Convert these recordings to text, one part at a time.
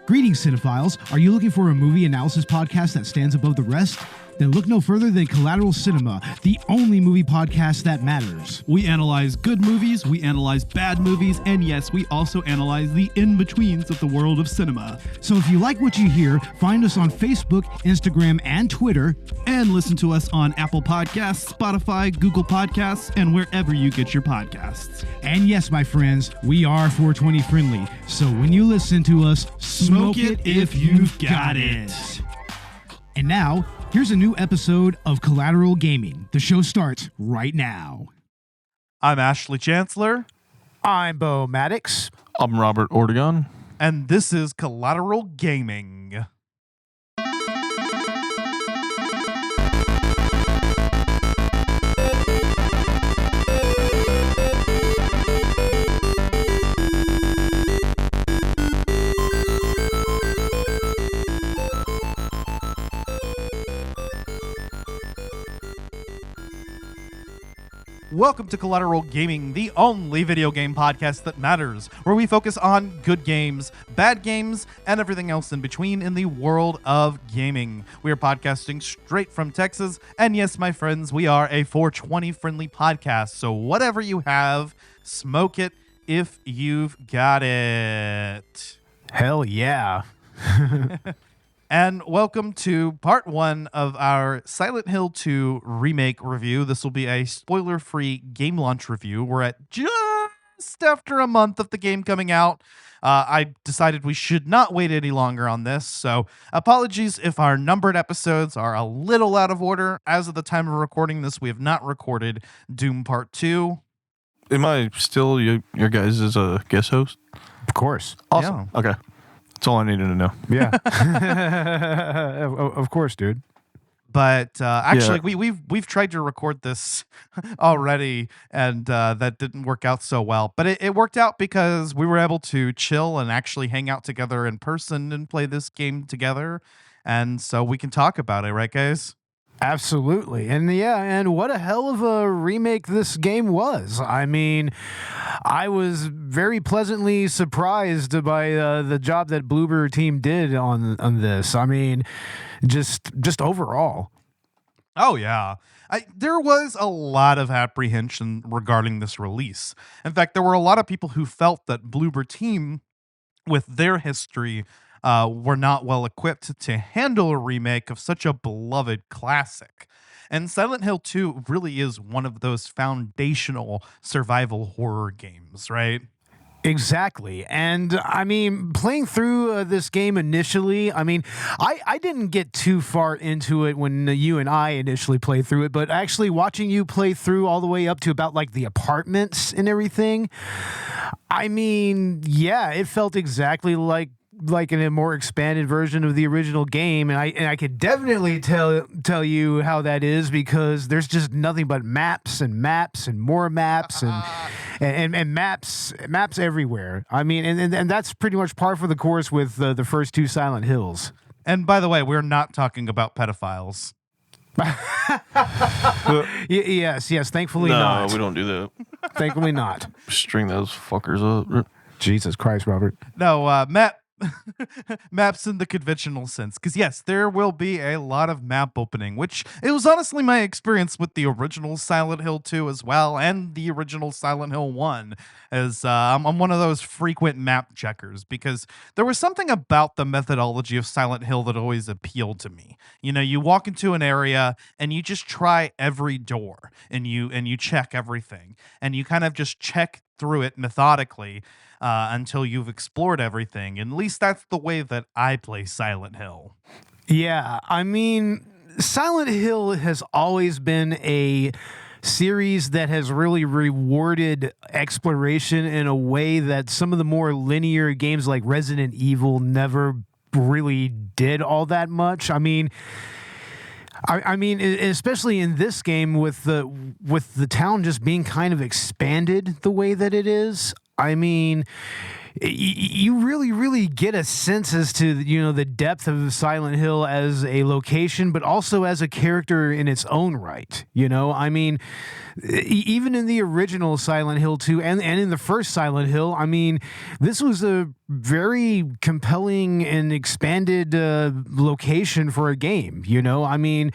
Greetings, cinephiles. Are you looking for a movie analysis podcast that stands above the rest? Then look no further than Collateral Cinema, the only movie podcast that matters. We analyze good movies, we analyze bad movies, and yes, we also analyze the in-betweens of the world of cinema. So if you like what you hear, find us on Facebook, Instagram, and Twitter. And listen to us on Apple Podcasts, Spotify, Google Podcasts, and wherever you get your podcasts. And yes, my friends, we are 420 friendly. So when you listen to us, smoke it if you've got it. And now, here's a new episode of Collateral Gaming. The show starts right now. I'm Ashley Chancellor. I'm Bo Maddox. I'm Robert Ortegon. And this is Collateral Gaming. Welcome to Collateral Gaming, the only video game podcast that matters, where we focus on good games, bad games, and everything else in between in the world of gaming. We are podcasting straight from Texas, and yes, my friends, we are a 420 friendly podcast, so whatever you have, smoke it if you've got it. Hell yeah. And welcome to part one of our Silent Hill 2 remake review. This will be a spoiler-free game launch review. We're at just after a month of the game coming out. I decided we should not wait any longer on this, so apologies if our numbered episodes are a little out of order. As of the time of recording this, we have not recorded Doom Part 2. Am I still your guys' guest host? Of course. Awesome. Yeah. Okay. That's all I needed to know. Yeah. Of course, dude. But actually, we've tried to record this already, and that didn't work out so well. But it worked out because we were able to chill and actually hang out together in person and play this game together. And so we can talk about it, right, guys? Absolutely. And yeah, and what a hell of a remake this game was. I mean, I was very pleasantly surprised by the job that Bloober team did on this. I mean, just overall. Oh, yeah. There was a lot of apprehension regarding this release. In fact, there were a lot of people who felt that Bloober team, with their history, were not well equipped to handle a remake of such a beloved classic. And Silent Hill 2 really is one of those foundational survival horror games, right? Exactly. And I mean, playing through this game initially, I mean, I didn't get too far into it when you and I initially played through it, but actually watching you play through all the way up to about like the apartments and everything, I mean, yeah, it felt exactly like in a more expanded version of the original game, and I could definitely tell you how that is, because there's just nothing but maps and more maps and maps everywhere. I mean, and that's pretty much par for the course with the first two Silent Hills. And by the way, we're not talking about pedophiles. Yes. Thankfully not. No, we don't do that. Thankfully not. String those fuckers up. Jesus Christ, Robert. No, maps in the conventional sense, because yes, there will be a lot of map opening, which it was honestly my experience with the original Silent Hill 2 as well, and the original Silent Hill 1, as I'm one of those frequent map checkers, because there was something about the methodology of Silent Hill that always appealed to me. You know, you walk into an area and you just try every door and you check everything, and you kind of just check through it methodically until you've explored everything. And at least that's the way that I play Silent Hill. Yeah, I mean, Silent Hill has always been a series that has really rewarded exploration in a way that some of the more linear games like Resident Evil never really did all that much. I mean, especially in this game with the town just being kind of expanded the way that it is. I mean, you really get a sense as to the depth of Silent Hill as a location, but also as a character in its own right. I mean, even in the original Silent Hill 2 and in the first Silent Hill, I mean, this was a very compelling and expanded location for a game. I mean,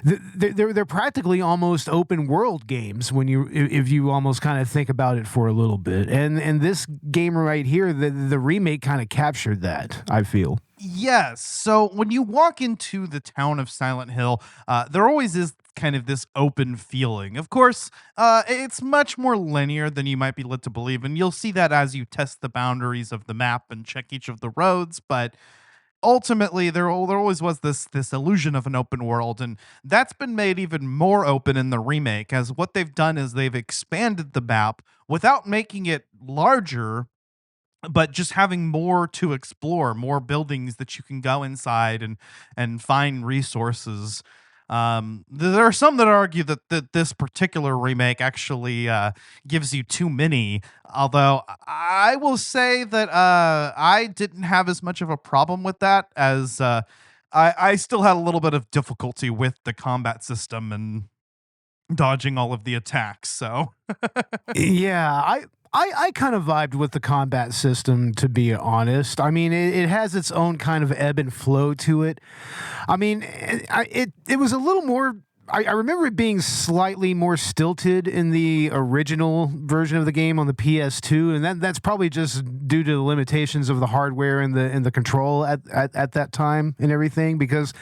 they're practically almost open world games if you almost kind of think about it for a little bit. And this game right here, the remake kind of captured that, I feel. Yes. So when you walk into the town of Silent Hill, there always is kind of this open feeling. Of course, it's much more linear than you might be led to believe, and you'll see that as you test the boundaries of the map and check each of the roads. But ultimately, there always was this illusion of an open world, and that's been made even more open in the remake, as what they've done is they've expanded the map without making it larger, but just having more to explore, more buildings that you can go inside and find resources. There are some that argue that this particular remake actually gives you too many, although I will say that I didn't have as much of a problem with that, as I still had a little bit of difficulty with the combat system and dodging all of the attacks. So Yeah, I kind of vibed with the combat system, to be honest. I mean, it has its own kind of ebb and flow to it. I mean, it was a little more. I remember it being slightly more stilted in the original version of the game on the PS2, and that's probably just due to the limitations of the hardware and the control at that time and everything. Because,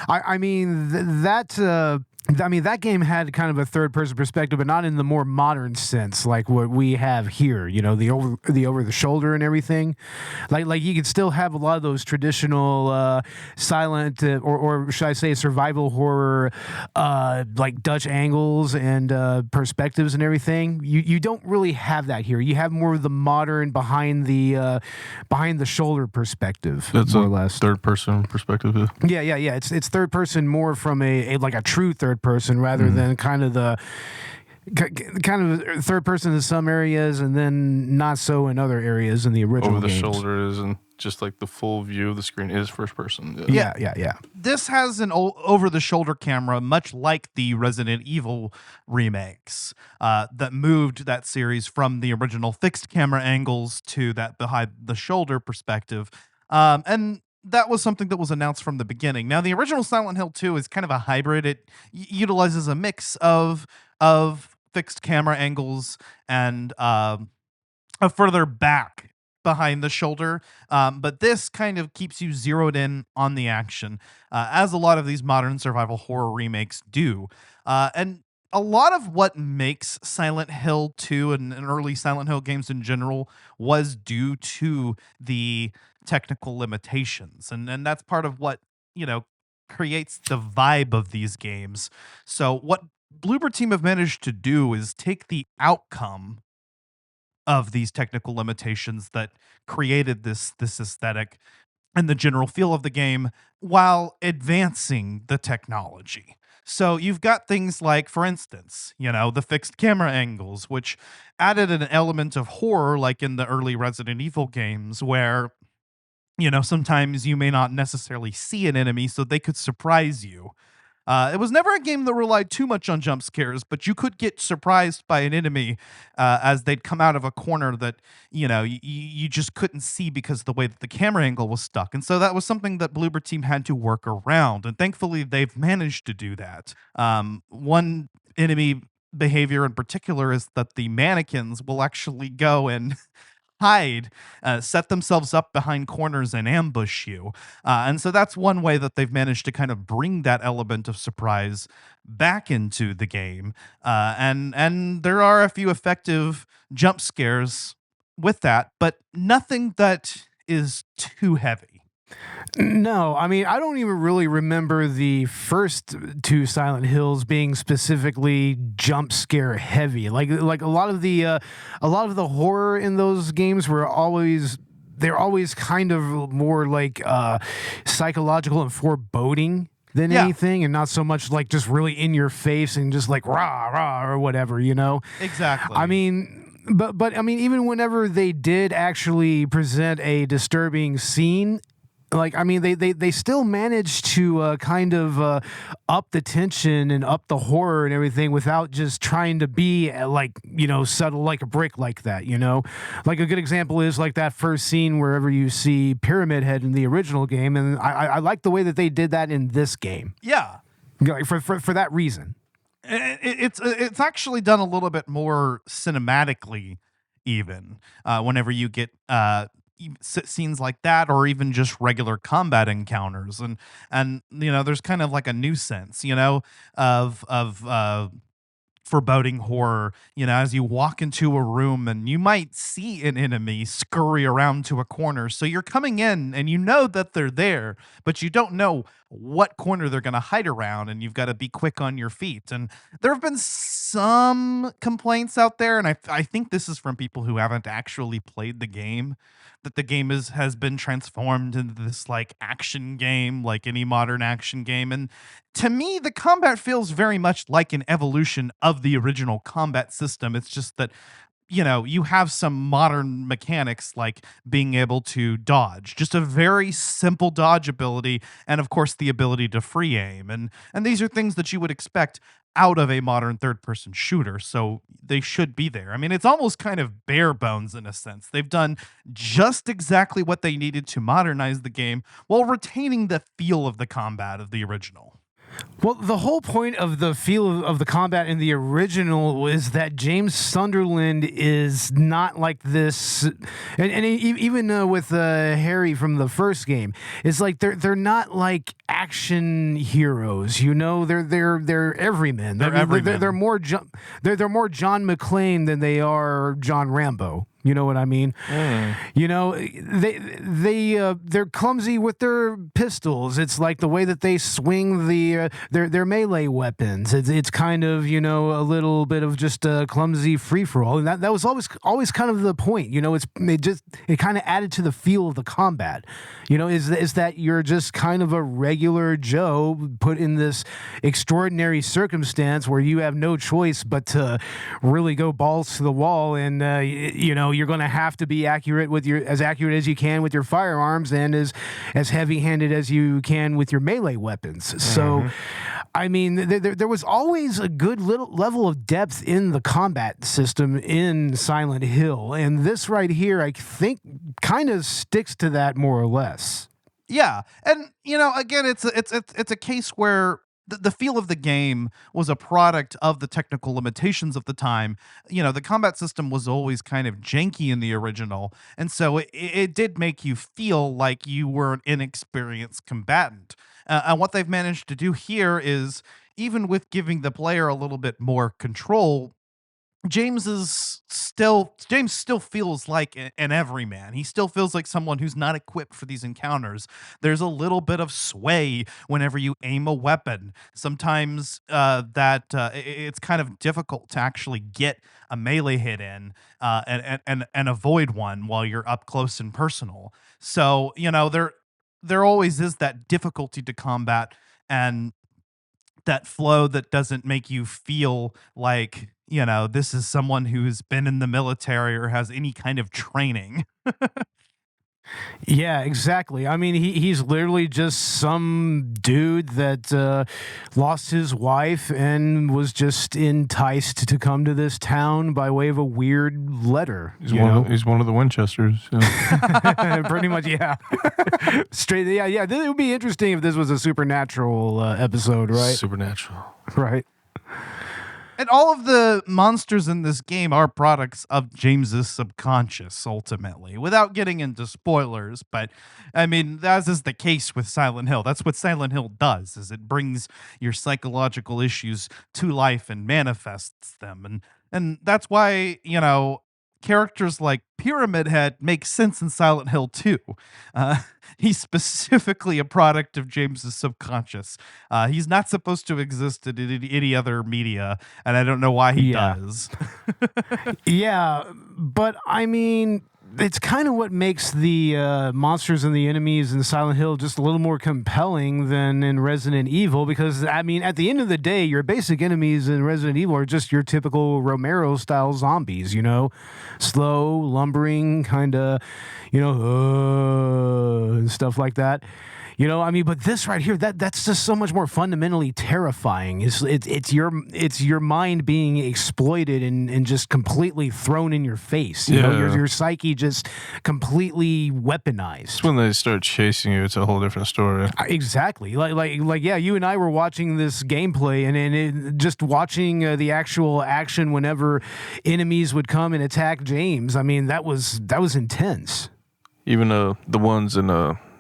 I mean, that game had kind of a third-person perspective, but not in the more modern sense, like what we have here. The over the shoulder and everything. Like you could still have a lot of those traditional silent or should I say survival horror, like Dutch angles and perspectives and everything. You don't really have that here. You have more of the modern behind the shoulder perspective. That's more a or less third-person perspective. Yeah. It's third person more from a like a true third person rather than kind of third person in some areas and then not so in other areas in the original Over the games. shoulder isn't just like the full view of the screen is first person. Yeah. this has an over-the-shoulder camera, much like the Resident Evil remakes, that moved that series from the original fixed camera angles to that behind-the-shoulder perspective. And that was something that was announced from the beginning. Now, the original Silent Hill 2 is kind of a hybrid. It utilizes a mix of fixed camera angles and a further back behind the shoulder. But this kind of keeps you zeroed in on the action, as a lot of these modern survival horror remakes do. And a lot of what makes Silent Hill 2 and early Silent Hill games in general was due to the technical limitations. And that's part of what, creates the vibe of these games. So what Bloober team have managed to do is take the outcome of these technical limitations that created this aesthetic and the general feel of the game while advancing the technology. So you've got things like, for instance, the fixed camera angles, which added an element of horror, like in the early Resident Evil games, where, sometimes you may not necessarily see an enemy, so they could surprise you. It was never a game that relied too much on jump scares, but you could get surprised by an enemy as they'd come out of a corner that, you just couldn't see because of the way that the camera angle was stuck. And so that was something that Bloober team had to work around. And thankfully, they've managed to do that. One enemy behavior in particular is that the mannequins will actually go and hide, set themselves up behind corners and ambush you. And so that's one way that they've managed to kind of bring that element of surprise back into the game. And there are a few effective jump scares with that, but nothing that is too heavy. No, I mean, I don't even really remember the first two Silent Hills being specifically jump scare heavy. Like a lot of the horror in those games they're always kind of more like psychological and foreboding than anything, and not so much like just really in your face and just like rah rah or whatever, Exactly. I mean, But I mean, even whenever they did actually present a disturbing scene, like, I mean, they still managed to kind of up the tension and up the horror and everything without just trying to be like, subtle like a brick like that, Like a good example is like that first scene wherever you see Pyramid Head in the original game, and I like the way that they did that in this game. Yeah. Like for that reason. It's actually done a little bit more cinematically, even whenever you get scenes like that, or even just regular combat encounters, and there's kind of like a new sense, of foreboding horror, as you walk into a room and you might see an enemy scurry around to a corner. So you're coming in and you know that they're there, but you don't know what corner they're going to hide around, and you've got to be quick on your feet. And there have been some complaints out there, and I think this is from people who haven't actually played the game, that the game has been transformed into this like action game, like any modern action game. And to me, the combat feels very much like an evolution of the original combat system. It's just that, you have some modern mechanics like being able to dodge, just a very simple dodge ability, and of course the ability to free aim. And these are things that you would expect out of a modern third-person shooter, so they should be there. I mean, it's almost kind of bare bones in a sense. They've done just exactly what they needed to modernize the game while retaining the feel of the combat of the original. Well, the whole point of the feel of the combat in the original was that James Sunderland is not like this, and even with Harry from the first game, it's like they're not like action heroes. They're everymen. They're more they're more John McClane than they are John Rambo. You know what I mean? They're clumsy with their pistols. It's like the way that they swing their melee weapons. It's kind of a little bit of just a clumsy free for all, and that was always kind of the point. It kind of added to the feel of the combat. Is that you're just kind of a regular Joe put in this extraordinary circumstance where you have no choice but to really go balls to the wall, and you're going to have to be as accurate as you can with your firearms, and as heavy-handed as you can with your melee weapons. So, I mean, there was always a good little level of depth in the combat system in Silent Hill, and this right here, I think, kind of sticks to that more or less. Yeah, and again, it's a case where the feel of the game was a product of the technical limitations of the time. The combat system was always kind of janky in the original, and so it did make you feel like you were an inexperienced combatant. And what they've managed to do here is, even with giving the player a little bit more control, James still feels like an everyman. He still feels like someone who's not equipped for these encounters. There's a little bit of sway whenever you aim a weapon. Sometimes it's kind of difficult to actually get a melee hit in and avoid one while you're up close and personal. So there always is that difficulty to combat, and that flow that doesn't make you feel like this is someone who's been in the military or has any kind of training. Yeah, exactly. I mean, he's literally just some dude that lost his wife and was just enticed to come to this town by way of a weird letter. He's one of the Winchesters. So. Pretty much, yeah. Straight, yeah. It would be interesting if this was a supernatural episode, right? Supernatural. Right. And all of the monsters in this game are products of James's subconscious, ultimately, without getting into spoilers. But, I mean, as is the case with Silent Hill. That's what Silent Hill does, is it brings your psychological issues to life and manifests them. And that's why, characters like Pyramid Head make sense in Silent Hill 2. He's specifically a product of James's subconscious. He's not supposed to exist in any other media, and I don't know why he does. Yeah, but I mean, it's kind of what makes the monsters and the enemies in Silent Hill just a little more compelling than in Resident Evil, because I mean, at the end of the day, your basic enemies in Resident Evil are just your typical Romero style zombies, slow, lumbering, kind of, and stuff like that. But this right here, that's just so much more fundamentally terrifying. It's your mind being exploited and just completely thrown in your face. Your psyche just completely weaponized. It's when they start chasing you, it's a whole different story. Exactly. Like yeah, you and I were watching this gameplay and just watching the actual action whenever enemies would come and attack James. I mean, that was intense. Even the ones in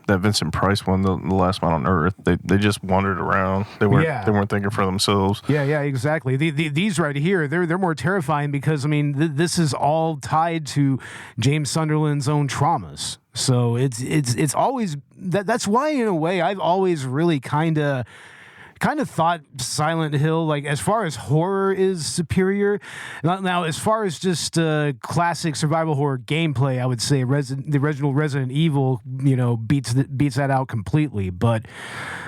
that Vincent Price one, the last one on Earth, they just wandered around. They weren't thinking for themselves. Yeah, exactly. These right here, they're more terrifying because I mean this is all tied to James Sunderland's own traumas. So it's always that's why in a way I've always really kind of thought Silent Hill, like as far as horror, is superior. Now as far as just classic survival horror gameplay, I would say the original Resident Evil, beats that out completely. But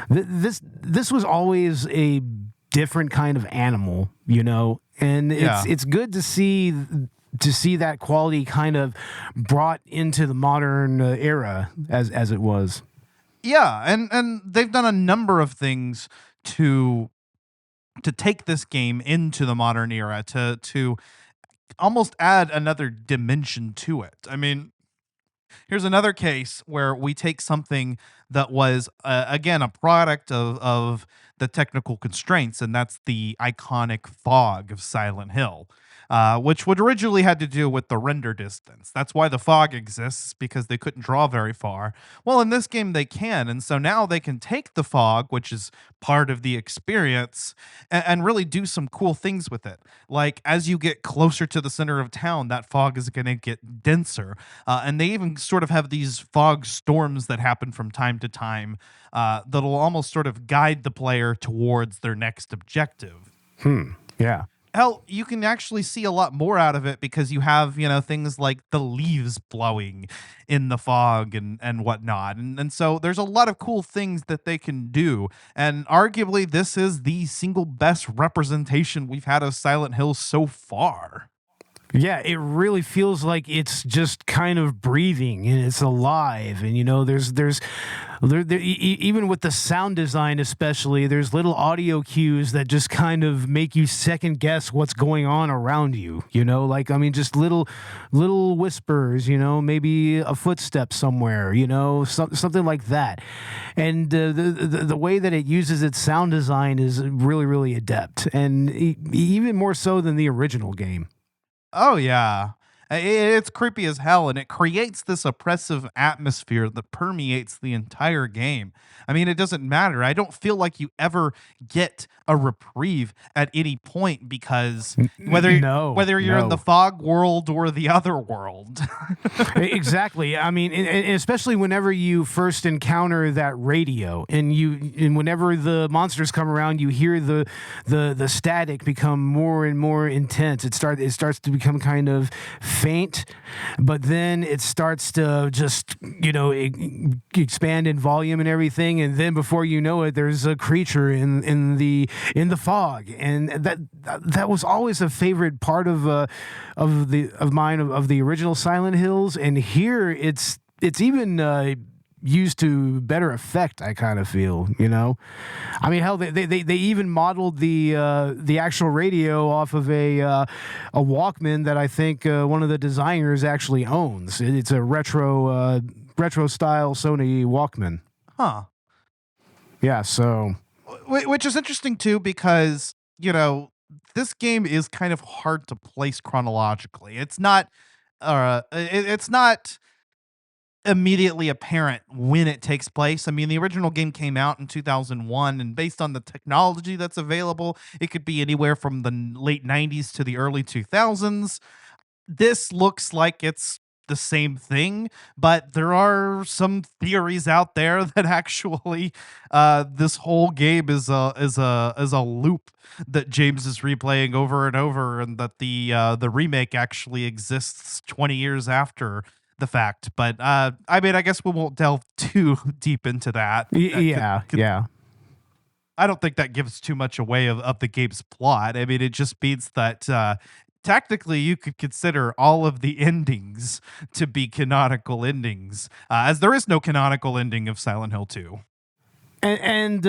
this was always a different kind of animal, and it's good to see that quality kind of brought into the modern era as it was. Yeah, and they've done a number of things to take this game into the modern era, to almost add another dimension to it. I mean, here's another case where we take something that was again a product of the technical constraints, and that's the iconic fog of Silent Hill. Which would originally had to do with the render distance. That's why the fog exists, because they couldn't draw very far. Well, in this game they can, and so now they can take the fog, which is part of the experience, and really do some cool things with it. Like, as you get closer to the center of town, that fog is going to get denser, and they even sort of have these fog storms that happen from time to time that'll almost sort of guide the player towards their next objective. Yeah. Hell, you can actually see a lot more out of it because you have, things like the leaves blowing in the fog and whatnot. And so there's a lot of cool things that they can do. And arguably, this is the single best representation we've had of Silent Hill so far. Yeah, it really feels like it's just kind of breathing and it's alive. And, there's even with the sound design, especially, there's little audio cues that just kind of make you second guess what's going on around you. Just little whispers, maybe a footstep somewhere, something like that. And the way that it uses its sound design is really, really adept, and even more so than the original game. Oh, yeah. It's creepy as hell, and it creates this oppressive atmosphere that permeates the entire game. I mean, it doesn't matter. I don't feel like you ever get a reprieve at any point, because whether you're in the fog world or the other world. Exactly. I mean, and especially whenever you first encounter that radio, and whenever the monsters come around, you hear the static become more and more intense. It starts to become kind of faint, but then it starts to just expand in volume and everything, and then before you know it, there's a creature in the fog, and that was always a favorite part of mine of the original Silent Hills, and here it's even used to better effect, I kind of feel, I mean, hell, they even modeled the actual radio off of a Walkman that I think one of the designers actually owns. It's a retro style Sony Walkman. Huh. Yeah, so, which is interesting too, because this game is kind of hard to place chronologically. It's not immediately apparent when it takes place. I mean, the original game came out in 2001, and based on the technology that's available, it could be anywhere from the late 90s to the early 2000s. This looks like it's the same thing, but there are some theories out there that actually this whole game is a loop that James is replaying over and over, and that the remake actually exists 20 years after the fact. But I mean, I guess we won't delve too deep into that. Yeah. I don't think that gives too much away of the game's plot. I mean, it just means that technically you could consider all of the endings to be canonical endings, as there is no canonical ending of Silent Hill 2. And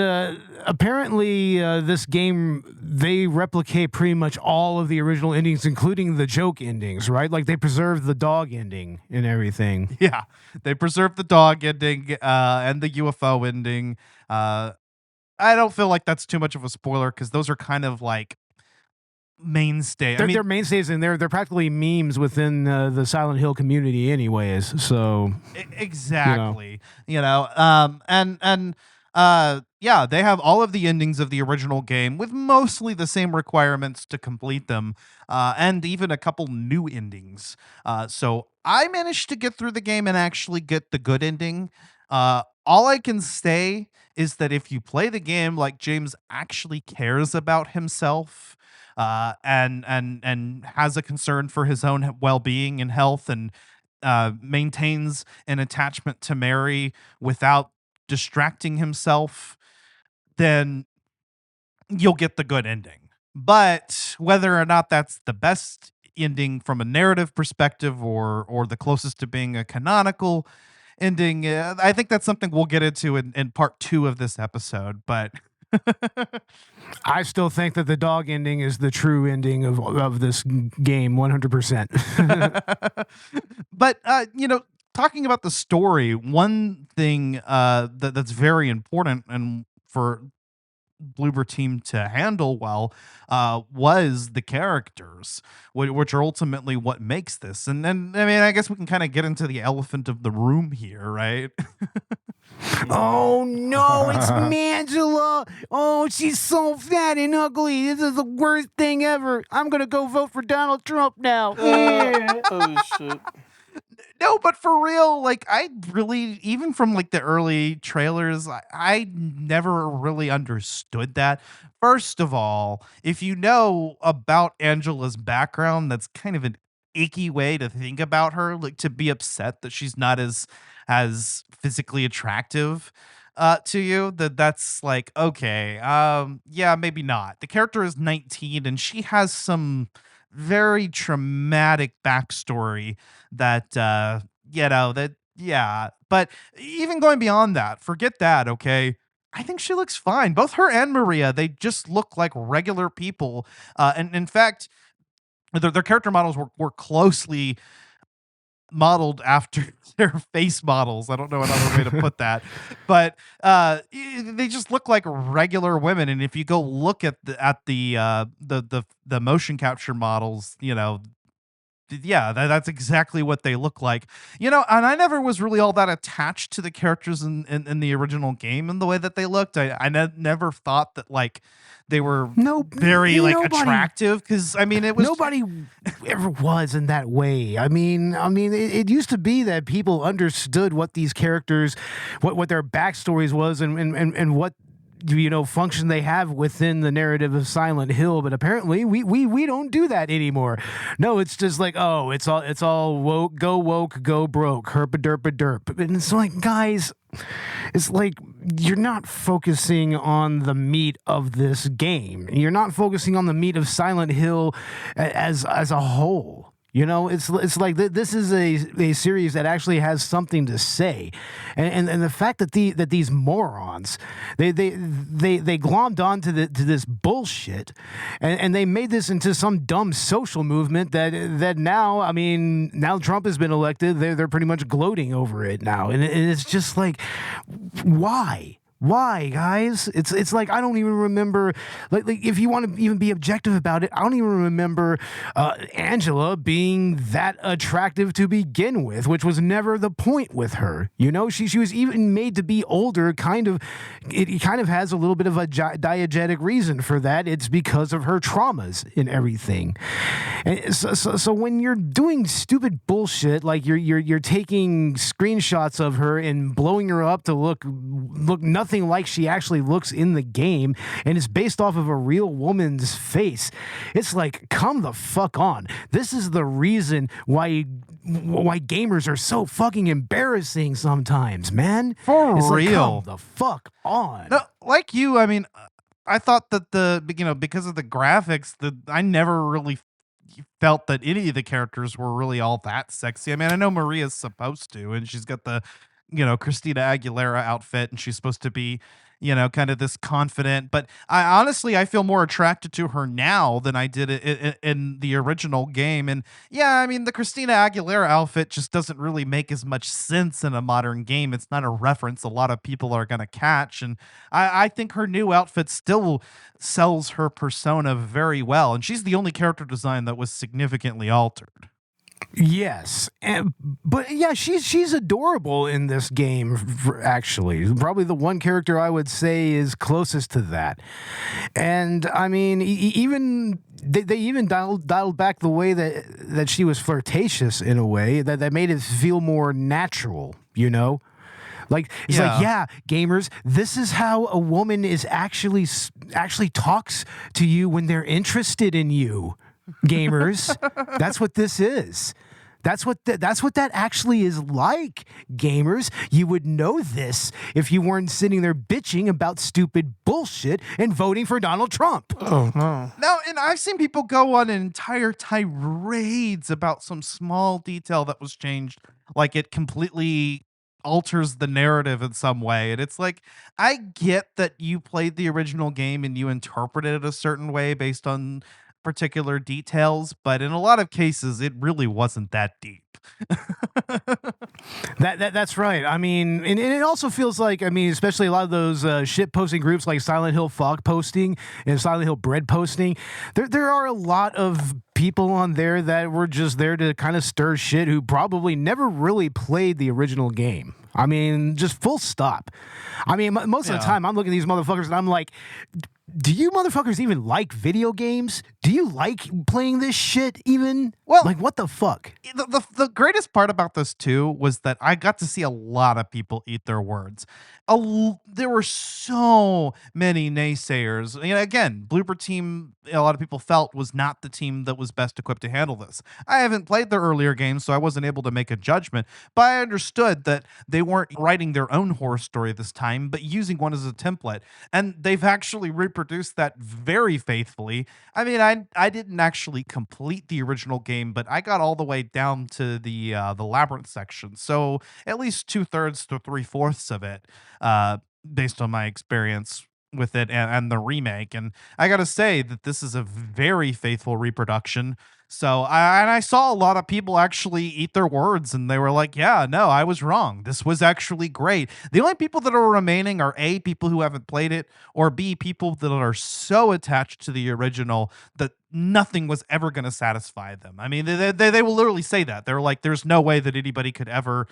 apparently, this game, they replicate pretty much all of the original endings, including the joke endings, right? Like, they preserved the dog ending and everything. Yeah, they preserved the dog ending and the UFO ending. I don't feel like that's too much of a spoiler because those are kind of like mainstay. They're mainstays, and they're practically memes within the Silent Hill community anyways. So exactly. Yeah, they have all of the endings of the original game with mostly the same requirements to complete them, and even a couple new endings. So I managed to get through the game and actually get the good ending. All I can say is that if you play the game like James actually cares about himself, and has a concern for his own well-being and health, and maintains an attachment to Mary without distracting himself, then you'll get the good ending. But whether or not that's the best ending from a narrative perspective or the closest to being a canonical ending, I think that's something we'll get into in part 2 of this episode. But I still think that the dog ending is the true ending of this game, 100%. But talking about the story, one thing that's very important and for Bloober team to handle well was the characters, which are ultimately what makes this. And then, I mean, I guess we can kind of get into the elephant of the room here, right? Oh no, it's Mangela. Oh, she's so fat and ugly. This is the worst thing ever. I'm gonna go vote for Donald Trump now. Yeah. Oh shit. No, but for real, like, I really, even from like the early trailers, I never really understood that. First of all, if you know about Angela's background, that's kind of an icky way to think about her, like to be upset that she's not as physically attractive to you. That's like, okay, yeah, maybe not. The character is 19 and she has some very traumatic backstory that but even going beyond that, forget that. Okay, I think she looks fine. Both her and Maria, they just look like regular people, and in fact their character models were closely modeled after their face models. I don't know another way to put that, but they just look like regular women. And if you go look at the motion capture models, that's exactly what they look like. And I never was really all that attached to the characters in the original game and the way that they looked. I never thought that like they were very attractive, because I mean it was nobody ever was in that way. I mean it used to be that people understood what these characters, what their backstories was, and what function they have within the narrative of Silent Hill. But apparently we don't do that anymore. No, it's just like, oh, it's all woke, go broke, herpa derp. And it's like, guys, it's like you're not focusing on the meat of this game. You're not focusing on the meat of Silent Hill as a whole. It's like this is a series that actually has something to say, and the fact that these morons they glommed on to this bullshit, and they made this into some dumb social movement that now, I mean, now Trump has been elected, they're pretty much gloating over it now, and it's just like, why? Why, guys? It's like, I don't even remember, like if you want to even be objective about it, I don't even remember Angela being that attractive to begin with, which was never the point with her. She was even made to be older. It kind of has a little bit of a diegetic reason for that. It's because of her traumas and everything. And so when you're doing stupid bullshit, like you're taking screenshots of her and blowing her up to look nothing like she actually looks in the game, and it's based off of a real woman's face, it's like, come the fuck on. This is the reason why why gamers are so fucking embarrassing sometimes, man. For it's real. Like, come the fuck on. No, like you, I mean, I thought that because of the graphics, I never really felt that any of the characters were really all that sexy. I mean, I know Maria's supposed to, and she's got the, Christina Aguilera outfit, and she's supposed to be, kind of this confident. But I feel more attracted to her now than I did in the original game. And yeah, I mean, the Christina Aguilera outfit just doesn't really make as much sense in a modern game. It's not a reference a lot of people are going to catch. And I think her new outfit still sells her persona very well. And she's the only character design that was significantly altered. Yes, but yeah, she's adorable in this game. Actually, probably the one character I would say is closest to that. And I mean, even they even dialed back the way that she was flirtatious in a way that made it feel more natural. Like it's gamers, this is how a woman is actually talks to you when they're interested in you. Gamers, that's what this is. That's what that actually is like. Gamers, you would know this if you weren't sitting there bitching about stupid bullshit and voting for Donald Trump. Oh no. No, and I've seen people go on entire tirades about some small detail that was changed, like it completely alters the narrative in some way. And it's like, I get that you played the original game and you interpreted it a certain way based on particular details, but in a lot of cases it really wasn't that deep. That's right. I mean, and it also feels like, I mean, especially a lot of those shit posting groups like Silent Hill Fog posting and Silent Hill Bread posting, there are a lot of people on there that were just there to kind of stir shit who probably never really played the original game. I mean, just full stop. I mean, most of the time I'm looking at these motherfuckers and I'm like, do you motherfuckers even like video games? Do you like playing this shit even? Well, like, what the fuck? The greatest part about this too was that I got to see a lot of people eat their words. There were so many naysayers. Again, Bloober team, a lot of people felt was not the team that was best equipped to handle this. I haven't played their earlier games, so I wasn't able to make a judgment, but I understood that they weren't writing their own horror story this time, but using one as a template. And they've actually reproduced that very faithfully. I mean, I didn't actually complete the original game, but I got all the way down to the labyrinth section. So at least 2/3 to 3/4 of it, based on my experience with it and the remake. And I gotta say that this is a very faithful reproduction. So I saw a lot of people actually eat their words, and they were like, yeah, no, I was wrong. This was actually great. The only people that are remaining are A, people who haven't played it, or B, people that are so attached to the original that nothing was ever going to satisfy them. I mean, they will literally say that. They're like, there's no way that anybody could ever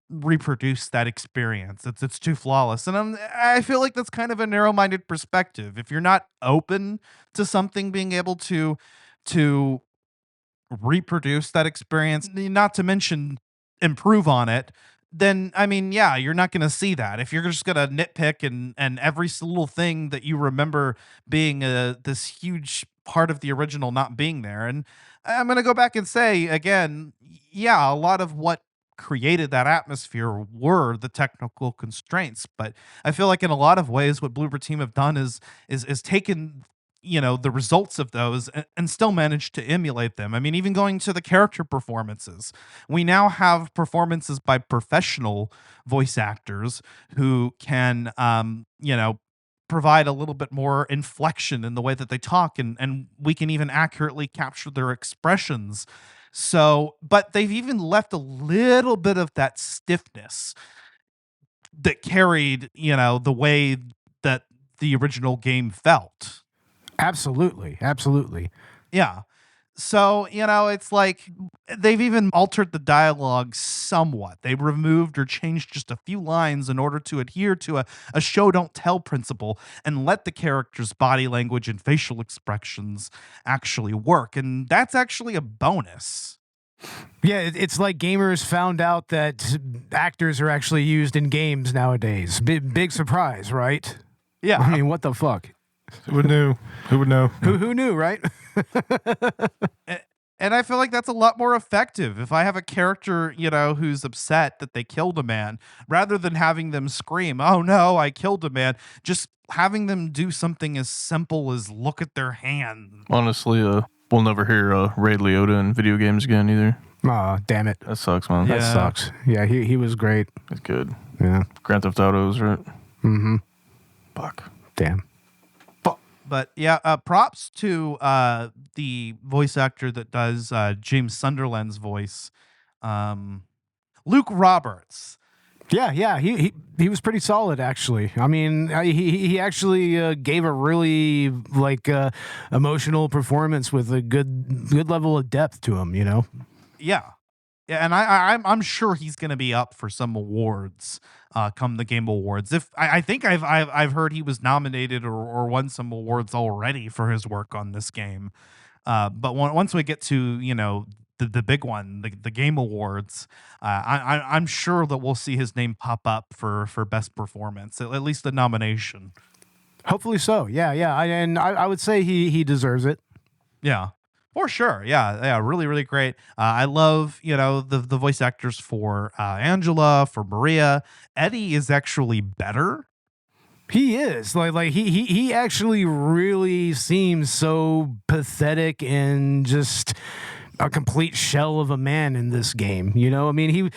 reproduce that experience. It's too flawless. And I feel like that's kind of a narrow-minded perspective. If you're not open to something being able to reproduce that experience, not to mention improve on it, then I mean, yeah, you're not going to see that. If you're just going to nitpick and every little thing that you remember being this huge part of the original not being there. And I'm going to go back and say again, yeah, a lot of what created that atmosphere were the technical constraints, but I feel like in a lot of ways what Bloober team have done is taken the results of those and still managed to emulate them. I mean, even going to the character performances, we now have performances by professional voice actors who can provide a little bit more inflection in the way that they talk, and we can even accurately capture their expressions. So, but they've even left a little bit of that stiffness that carried, the way that the original game felt. Absolutely. Yeah. So, it's like they've even altered the dialogue somewhat. They removed or changed just a few lines in order to adhere to a show don't tell principle and let the characters' body language and facial expressions actually work. And that's actually a bonus. Yeah, it's like gamers found out that actors are actually used in games nowadays. Big surprise, right? Yeah. I mean, what the fuck? Who would know? Who would know? Who knew, right? And I feel like that's a lot more effective if I have a character, who's upset that they killed a man, rather than having them scream, "Oh no, I killed a man." Just having them do something as simple as look at their hand. Honestly, we'll never hear Ray Liotta in video games again either. Aw, damn it. That sucks, man. That sucks. Yeah, he was great. It's good. Yeah. Grand Theft Auto's right. Mm-hmm. Fuck. Damn. But yeah, props to the voice actor that does James Sunderland's voice, Luke Roberts. Yeah, he was pretty solid, actually. I mean, he actually gave a really emotional performance with a good level of depth to him. Yeah, and I'm sure he's going to be up for some awards come the Game Awards. If I think I've heard he was nominated or won some awards already for his work on this game. But once we get to the big one, the Game Awards, I'm sure that we'll see his name pop up for best performance, at least a nomination. Hopefully so. Yeah. I would say he deserves it. Yeah. For sure. Yeah. Really, really great. I love, the voice actors for Angela, for Maria. Eddie is actually better. He is like he actually really seems so pathetic and just a complete shell of a man in this game. I mean,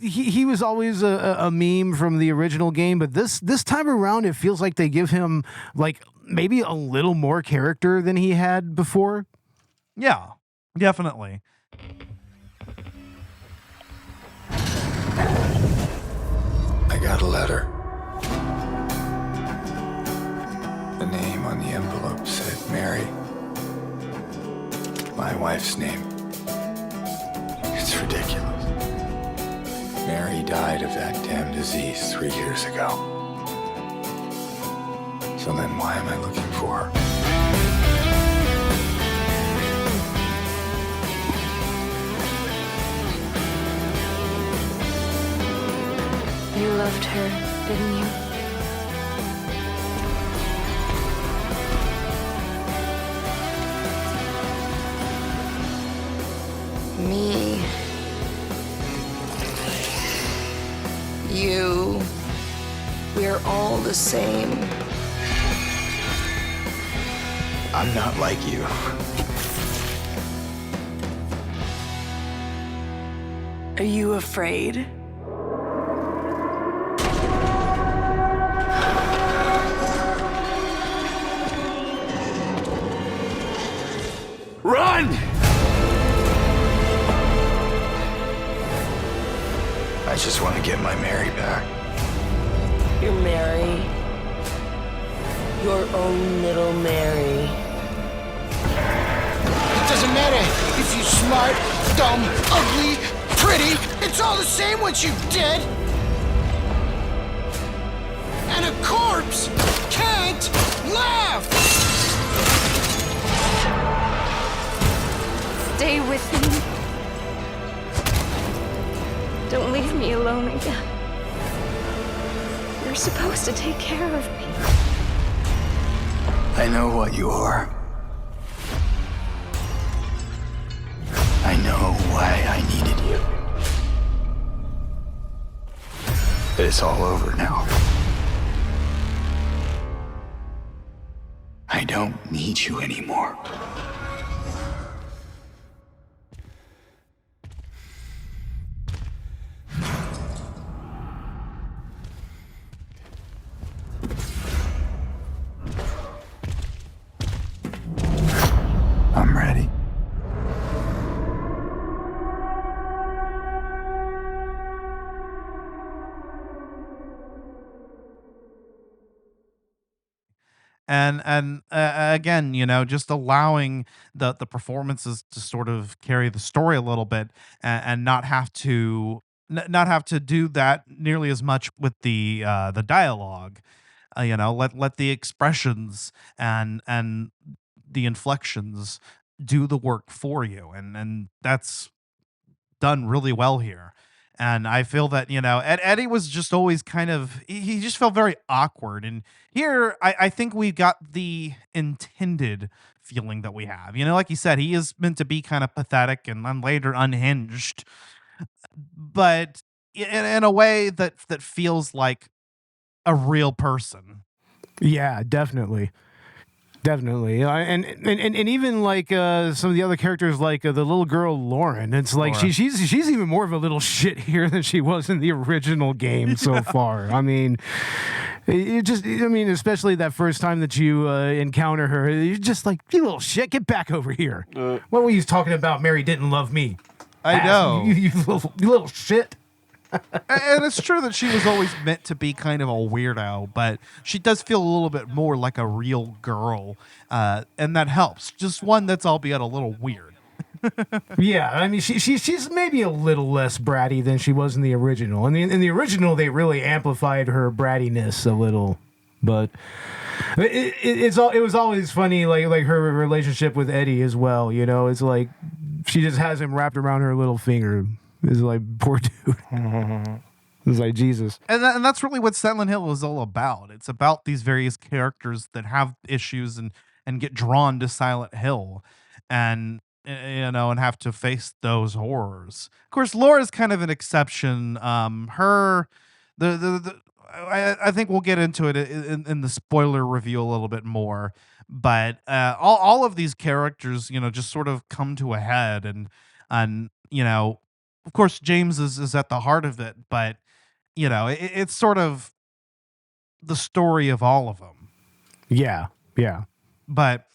he was always a meme from the original game, but this time around, it feels like they give him like maybe a little more character than he had before. Yeah, definitely. I got a letter. The name on the envelope said Mary. My wife's name. It's ridiculous. Mary died of that damn disease 3 years ago. So then why am I looking for her? You loved her, didn't you? Me. You. We're all the same. I'm not like you. Are you afraid? Run! I just want to get my Mary back. You're Mary. Your own little Mary. It doesn't matter if you're smart, dumb, ugly, pretty. It's all the same once you're dead. And a corpse can't laugh. Stay with me. Don't leave me alone again. You're supposed to take care of me. I know what you are. I know why I needed you. But it's all over now. I don't need you anymore. I'm ready. And again, just allowing the performances to sort of carry the story a little bit, and not have to do that nearly as much with the dialogue. Let the expressions and the inflections do the work for you, and that's done really well here. And I feel that, Eddie was just always kind of, he just felt very awkward. And here, I think we got the intended feeling that we have. Like you said, he is meant to be kind of pathetic and then later unhinged, but in a way that feels like a real person. Yeah, definitely. Definitely, and even like some of the other characters, like the little girl Lauren. It's like Laura. she's even more of a little shit here than she was in the original game so far. I mean, especially that first time that you encounter her, you're just like, you little shit, get back over here. What were you talking about? Mary didn't love me. I know. You little shit. And it's true that she was always meant to be kind of a weirdo, but she does feel a little bit more like a real girl, and that helps. Just one that's albeit a little weird. Yeah, I mean, she's maybe a little less bratty than she was in the original. I mean, in the original, they really amplified her brattiness a little, but it was always funny, like her relationship with Eddie as well. It's like she just has him wrapped around her little finger. It's like, poor dude. It's like, Jesus. And that's really what Silent Hill is all about. It's about these various characters that have issues and get drawn to Silent Hill and and have to face those horrors. Of course, Laura's kind of an exception. I think we'll get into it in the spoiler review a little bit more, but all of these characters, just sort of come to a head and of course, James is at the heart of it, but it's sort of the story of all of them. Yeah. But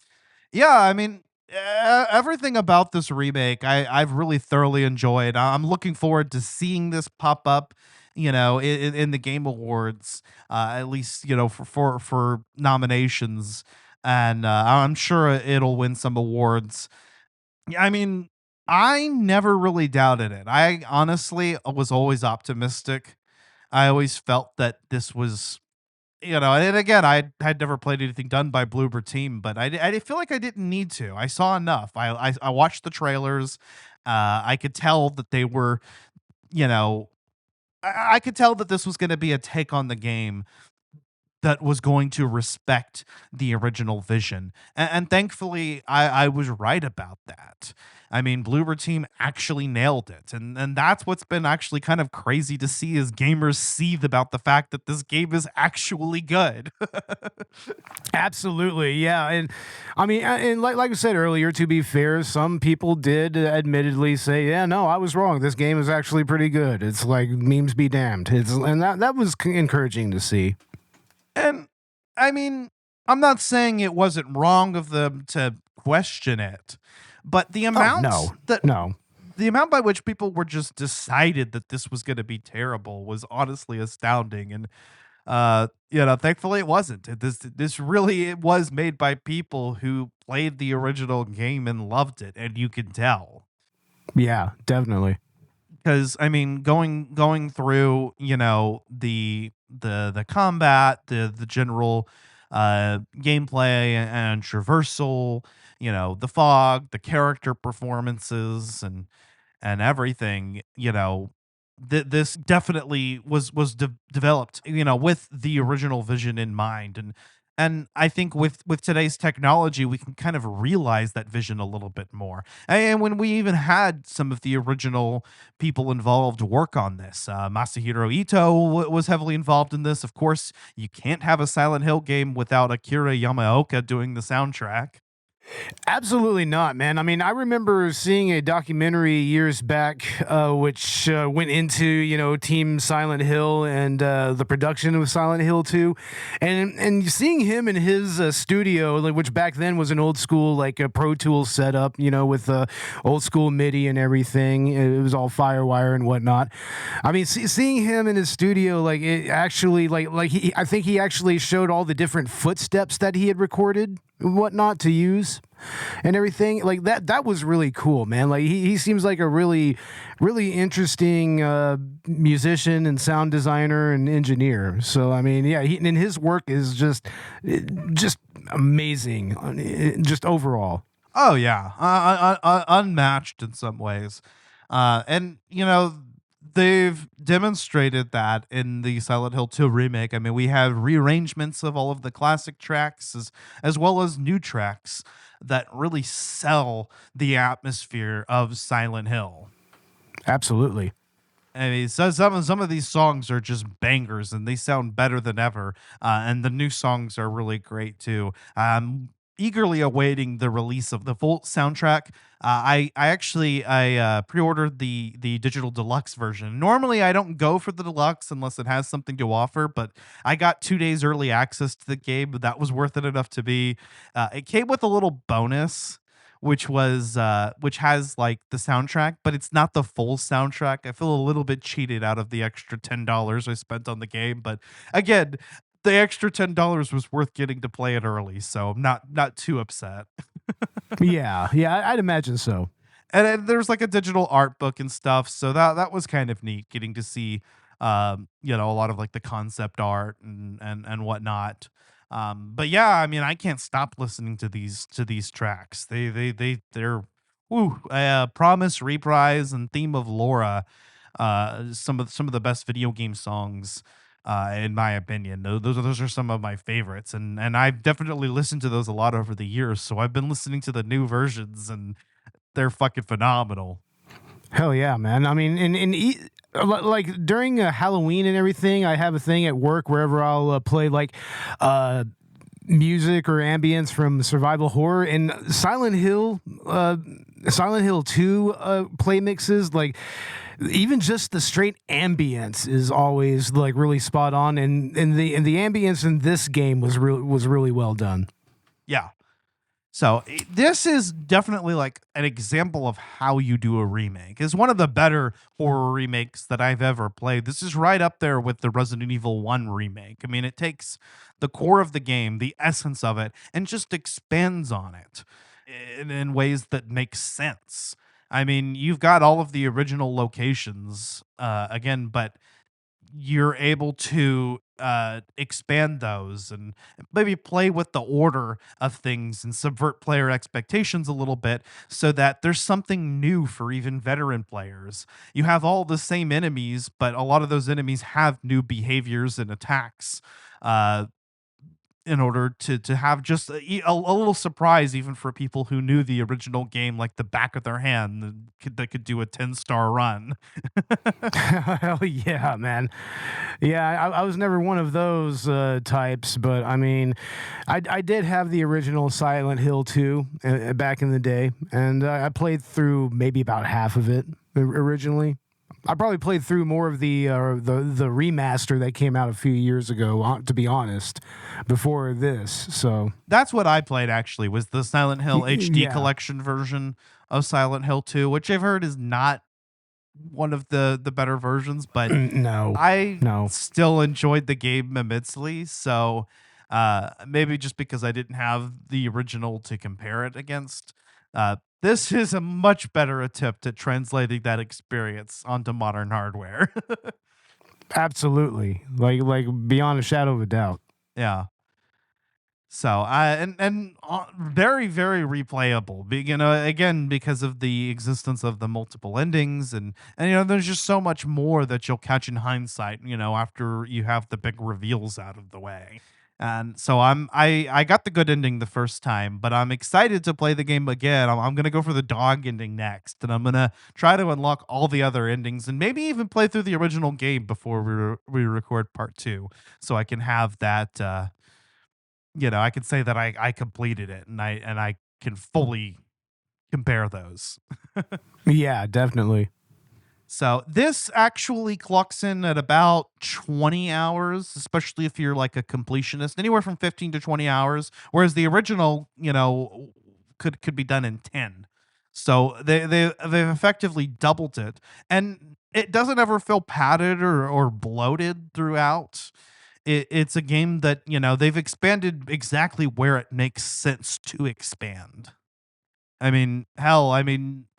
yeah, I mean, everything about this remake, I've really thoroughly enjoyed. I'm looking forward to seeing this pop up, in the Game Awards, at least for nominations, and I'm sure it'll win some awards. I mean, I never really doubted it. I honestly was always optimistic. I always felt that this was, and again, I had never played anything done by Bloober team, but I feel like I didn't need to. I saw enough. I watched the trailers. I could tell that they were, I could tell that this was going to be a take on the game that was going to respect the original vision. And thankfully, I was right about that. I mean, Bloober team actually nailed it. And that's what's been actually kind of crazy to see is gamers seethe about the fact that this game is actually good. Absolutely, yeah. And I mean, and like I said earlier, to be fair, some people did admittedly say, yeah, no, I was wrong. This game is actually pretty good. It's like memes be damned. And that was encouraging to see. And I mean, I'm not saying it wasn't wrong of them to question it, but the amount the amount by which people were just decided that this was going to be terrible was honestly astounding. And thankfully it wasn't. This really it was made by people who played the original game and loved it, and you can tell. Yeah, definitely. Because I mean, going through the combat, the general gameplay and traversal, the fog, the character performances, and everything, this definitely was developed, with the original vision in mind. And I think with today's technology, we can kind of realize that vision a little bit more. And when we even had some of the original people involved work on this, Masahiro Ito was heavily involved in this. Of course, you can't have a Silent Hill game without Akira Yamaoka doing the soundtrack. Absolutely not, man. I mean, I remember seeing a documentary years back, which went into, Team Silent Hill and the production of Silent Hill 2. And seeing him in his studio, which back then was an old school, like a Pro Tools setup, with old school MIDI and everything. It was all Firewire and whatnot. I mean, seeing him in his studio, like it actually, I think he actually showed all the different footsteps that he had recorded and whatnot to use and everything like that was really cool, man. Like he seems like a really interesting musician and sound designer and engineer. So I mean, yeah, and his work is just amazing, just overall. Oh yeah, unmatched in some ways. And they've demonstrated that in the Silent Hill 2 remake. I mean, we have rearrangements of all of the classic tracks as well as new tracks that really sell the atmosphere of Silent Hill. Absolutely. I mean, so some of these songs are just bangers, and they sound better than ever. And the new songs are really great too. Eagerly awaiting the release of the full soundtrack. I pre-ordered the digital deluxe version. Normally, I don't go for the deluxe unless it has something to offer, but I got 2 days early access to the game, but that was worth it enough to be. It came with a little bonus, which has like the soundtrack, but it's not the full soundtrack. I feel a little bit cheated out of the extra $10 I spent on the game, but again, the extra $10 was worth getting to play it early, so I'm not too upset. Yeah, I'd imagine so. And then there's like a digital art book and stuff, so that was kind of neat getting to see a lot of like the concept art and whatnot. But yeah, I mean, I can't stop listening to these tracks. They're Promise, Reprise, and Theme of Laura. Some of the best video game songs, in my opinion. Those are some of my favorites, and I've definitely listened to those a lot over the years. So I've been listening to the new versions, and they're fucking phenomenal. Hell yeah, man. I mean, like during Halloween and everything, I have a thing at work wherever I'll play like music or ambience from survival horror, and Silent Hill 2 play mixes, like even just the straight ambience is always like really spot on, and the ambience in this game was really well done. Yeah. So this is definitely like an example of how you do a remake. It's one of the better horror remakes that I've ever played. This is right up there with the Resident Evil 1 remake. I mean, it takes the core of the game, the essence of it, and just expands on it in ways that make sense. I mean, you've got all of the original locations again, but you're able to expand those and maybe play with the order of things and subvert player expectations a little bit so that there's something new for even veteran players. You have all the same enemies, but a lot of those enemies have new behaviors and attacks in order to have just a little surprise even for people who knew the original game like the back of their hand that could do a 10-star run. Hell yeah, man. Yeah, I was never one of those types, but I mean, I did have the original Silent Hill 2 back in the day, and I played through maybe about half of it originally. I probably played through more of the remaster that came out a few years ago, to be honest, before this. So that's what I played actually, was the Silent Hill HD collection version of Silent Hill 2, which I've heard is not one of the better versions, but I still enjoyed the game immensely. So maybe just because I didn't have the original to compare it against, this is a much better attempt at translating that experience onto modern hardware. Absolutely. Like beyond a shadow of a doubt. Yeah. So, very, very replayable. Again, because of the existence of the multiple endings, and there's just so much more that you'll catch in hindsight, after you have the big reveals out of the way. And so I got the good ending the first time, but I'm excited to play the game again. I'm going to go for the dog ending next, and I'm going to try to unlock all the other endings and maybe even play through the original game before we record part 2, so I can have that, I can say that I completed it, and I can fully compare those. Yeah, definitely. So this actually clocks in at about 20 hours, especially if you're like a completionist, anywhere from 15 to 20 hours, whereas the original, could be done in 10. So they've effectively doubled it, and it doesn't ever feel padded or bloated throughout. It's a game that, they've expanded exactly where it makes sense to expand. I mean, hell,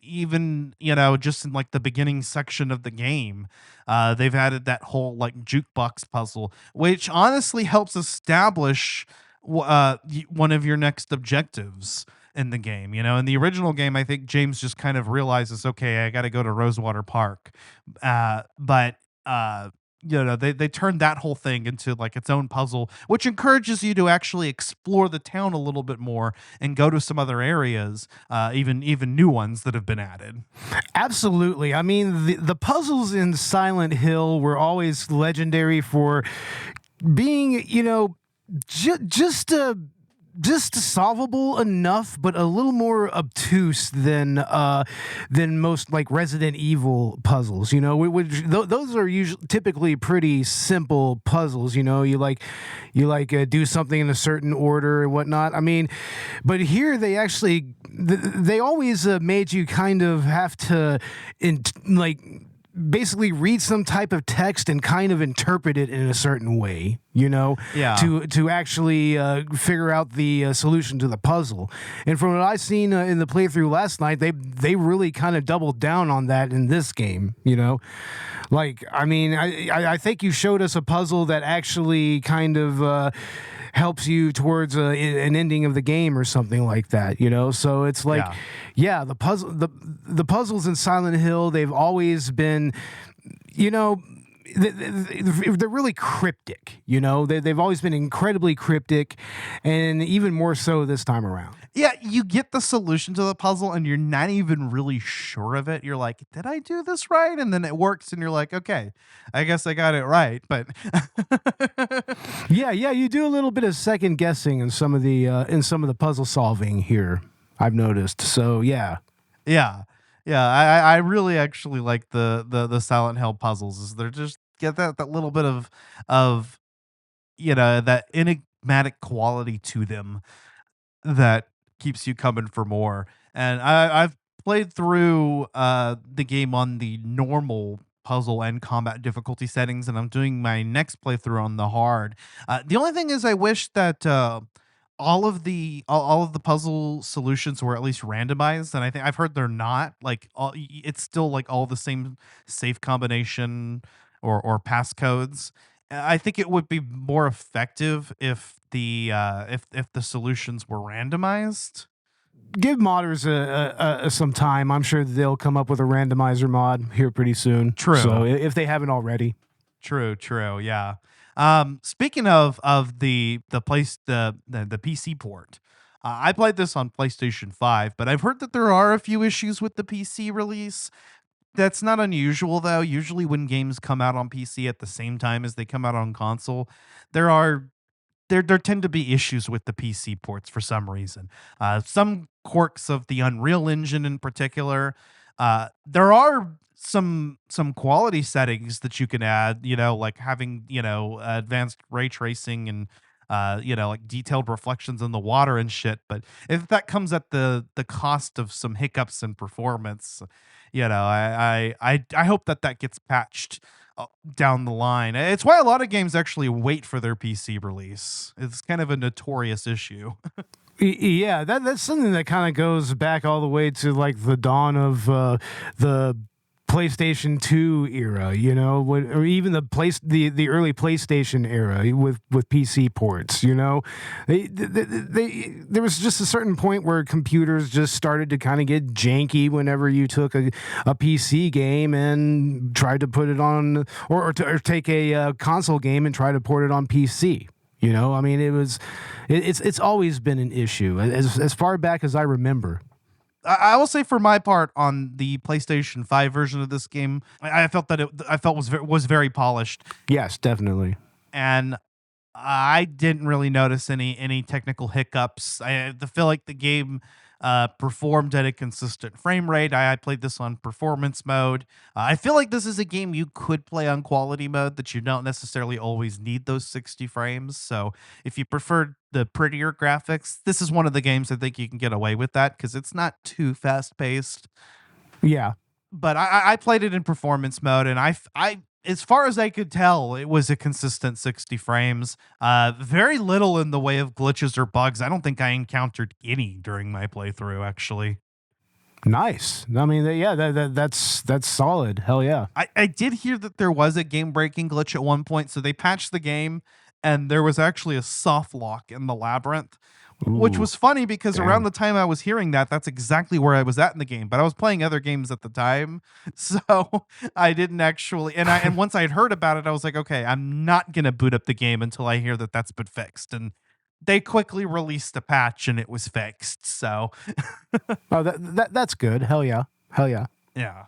even, just in like the beginning section of the game, they've added that whole like jukebox puzzle, which honestly helps establish one of your next objectives. in the game. In the original game, I think James just kind of realizes, okay, I got to go to Rosewater Park. But they turned that whole thing into like its own puzzle, which encourages you to actually explore the town a little bit more and go to some other areas, even new ones that have been added. Absolutely. I mean, the puzzles in Silent Hill were always legendary for being, just solvable enough, but a little more obtuse than most like Resident Evil puzzles. Those are usually typically pretty simple puzzles. You do something in a certain order and whatnot. I mean, but here they actually they always made you kind of have to basically read some type of text and kind of interpret it in a certain way, to actually figure out the solution to the puzzle. And from what I've seen in the playthrough last night, they really kind of doubled down on that in this game, Like, I mean, I think you showed us a puzzle that actually kind of helps you towards an ending of the game or something like that, So it's like, the puzzles in Silent Hill, they've always been, they're really cryptic, They've always been incredibly cryptic, and even more so this time around. Yeah, you get the solution to the puzzle and you're not even really sure of it. You're like, did I do this right? And then it works and you're like, okay, I guess I got it right. But yeah, you do a little bit of second guessing in some of the puzzle solving here, I've noticed. So yeah. I really actually like the Silent Hill puzzles. Is they're just get that little bit of that enigmatic quality to them that keeps you coming for more. And I've played through the game on the normal puzzle and combat difficulty settings, and I'm doing my next playthrough on the hard. The only thing is, I wish that all of the puzzle solutions were at least randomized, and I think I've heard they're not. Like, it's still like all the same safe combination or passcodes. I think it would be more effective if the solutions were randomized. Give modders some time. I'm sure they'll come up with a randomizer mod here pretty soon. True. So if they haven't already. True. Yeah. Speaking of the PC port, I played this on PlayStation 5, but I've heard that there are a few issues with the PC release. That's not unusual, though. Usually when games come out on PC at the same time as they come out on console, there tend to be issues with the PC ports for some reason. Some quirks of the Unreal Engine in particular. There are some quality settings that you can add, like having, advanced ray tracing and like detailed reflections in the water and shit. But if that comes at the cost of some hiccups in performance, I hope that gets patched down the line. It's why a lot of games actually wait for their PC release. It's kind of a notorious issue. Yeah, that's something that kind of goes back all the way to like the dawn of the PlayStation 2 era, or even the early PlayStation era with PC ports. There was just a certain point where computers just started to kind of get janky whenever you took a PC game and tried to put it on, or take a console game and try to port it on PC. I mean, it's always been an issue as far back as I remember. I will say, for my part, on the PlayStation 5 version of this game, I felt that it was very polished. Yes, definitely. And I didn't really notice any technical hiccups. I feel like the game performed at a consistent frame rate. I played this on performance mode. I feel like this is a game you could play on quality mode, that you don't necessarily always need those 60 frames. So if you prefer the prettier graphics, this is one of the games I think you can get away with that, because it's not too fast paced. Yeah. But I played it in performance mode, and I as far as I could tell, it was a consistent 60 frames. Very little in the way of glitches or bugs. I don't think I encountered any during my playthrough, actually. Nice. I mean, yeah, that's solid. Hell yeah. I did hear that there was a game-breaking glitch at one point, so they patched the game, and there was actually a soft lock in the labyrinth, which was funny because around the time I was hearing that, that's exactly where I was at in the game. But I was playing other games at the time, so I didn't actually. And once I'd heard about it, I was like, okay, I'm not gonna boot up the game until I hear that that's been fixed. And they quickly released a patch, and it was fixed. So, that's good. Hell yeah. yeah.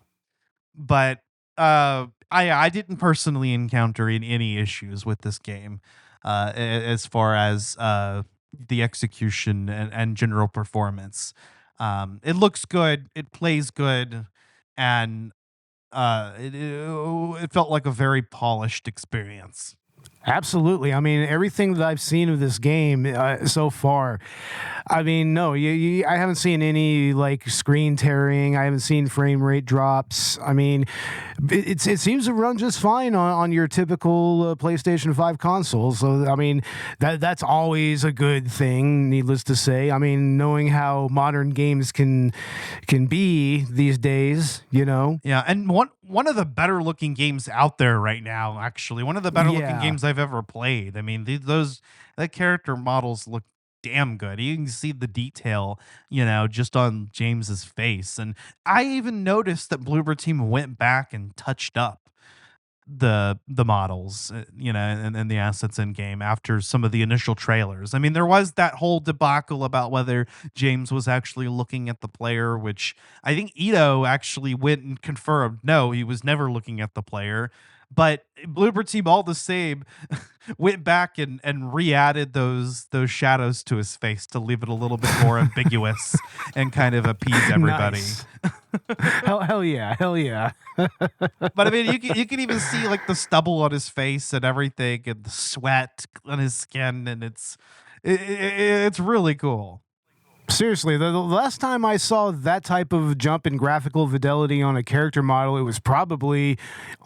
But I didn't personally encounter any issues with this game, as far as the execution and general performance. It looks good, it plays good, and it felt like a very polished experience. Absolutely. I mean, everything that I've seen of this game so far, I mean, no, I haven't seen any like screen tearing. I haven't seen frame rate drops. I mean, it seems to run just fine on your typical PlayStation 5 console. So, I mean, that's always a good thing, needless to say. I mean, knowing how modern games can be these days, you know? Yeah, and one of the better looking games out there right now, actually. One of the better looking games I've ever played. I mean, the character models look damn good. You can see the detail, just on James's face. And I even noticed that Bloober team went back and touched up the models, and the assets in game after some of the initial trailers. I mean, there was that whole debacle about whether James was actually looking at the player, which I think Ito actually went and confirmed, no, he was never looking at the player. But Bloober team, all the same, went back and re-added those shadows to his face to leave it a little bit more ambiguous and kind of appease everybody. Nice. hell yeah. But I mean, you can even see like the stubble on his face and everything, and the sweat on his skin, and it's really cool. Seriously, the last time I saw that type of jump in graphical fidelity on a character model, it was probably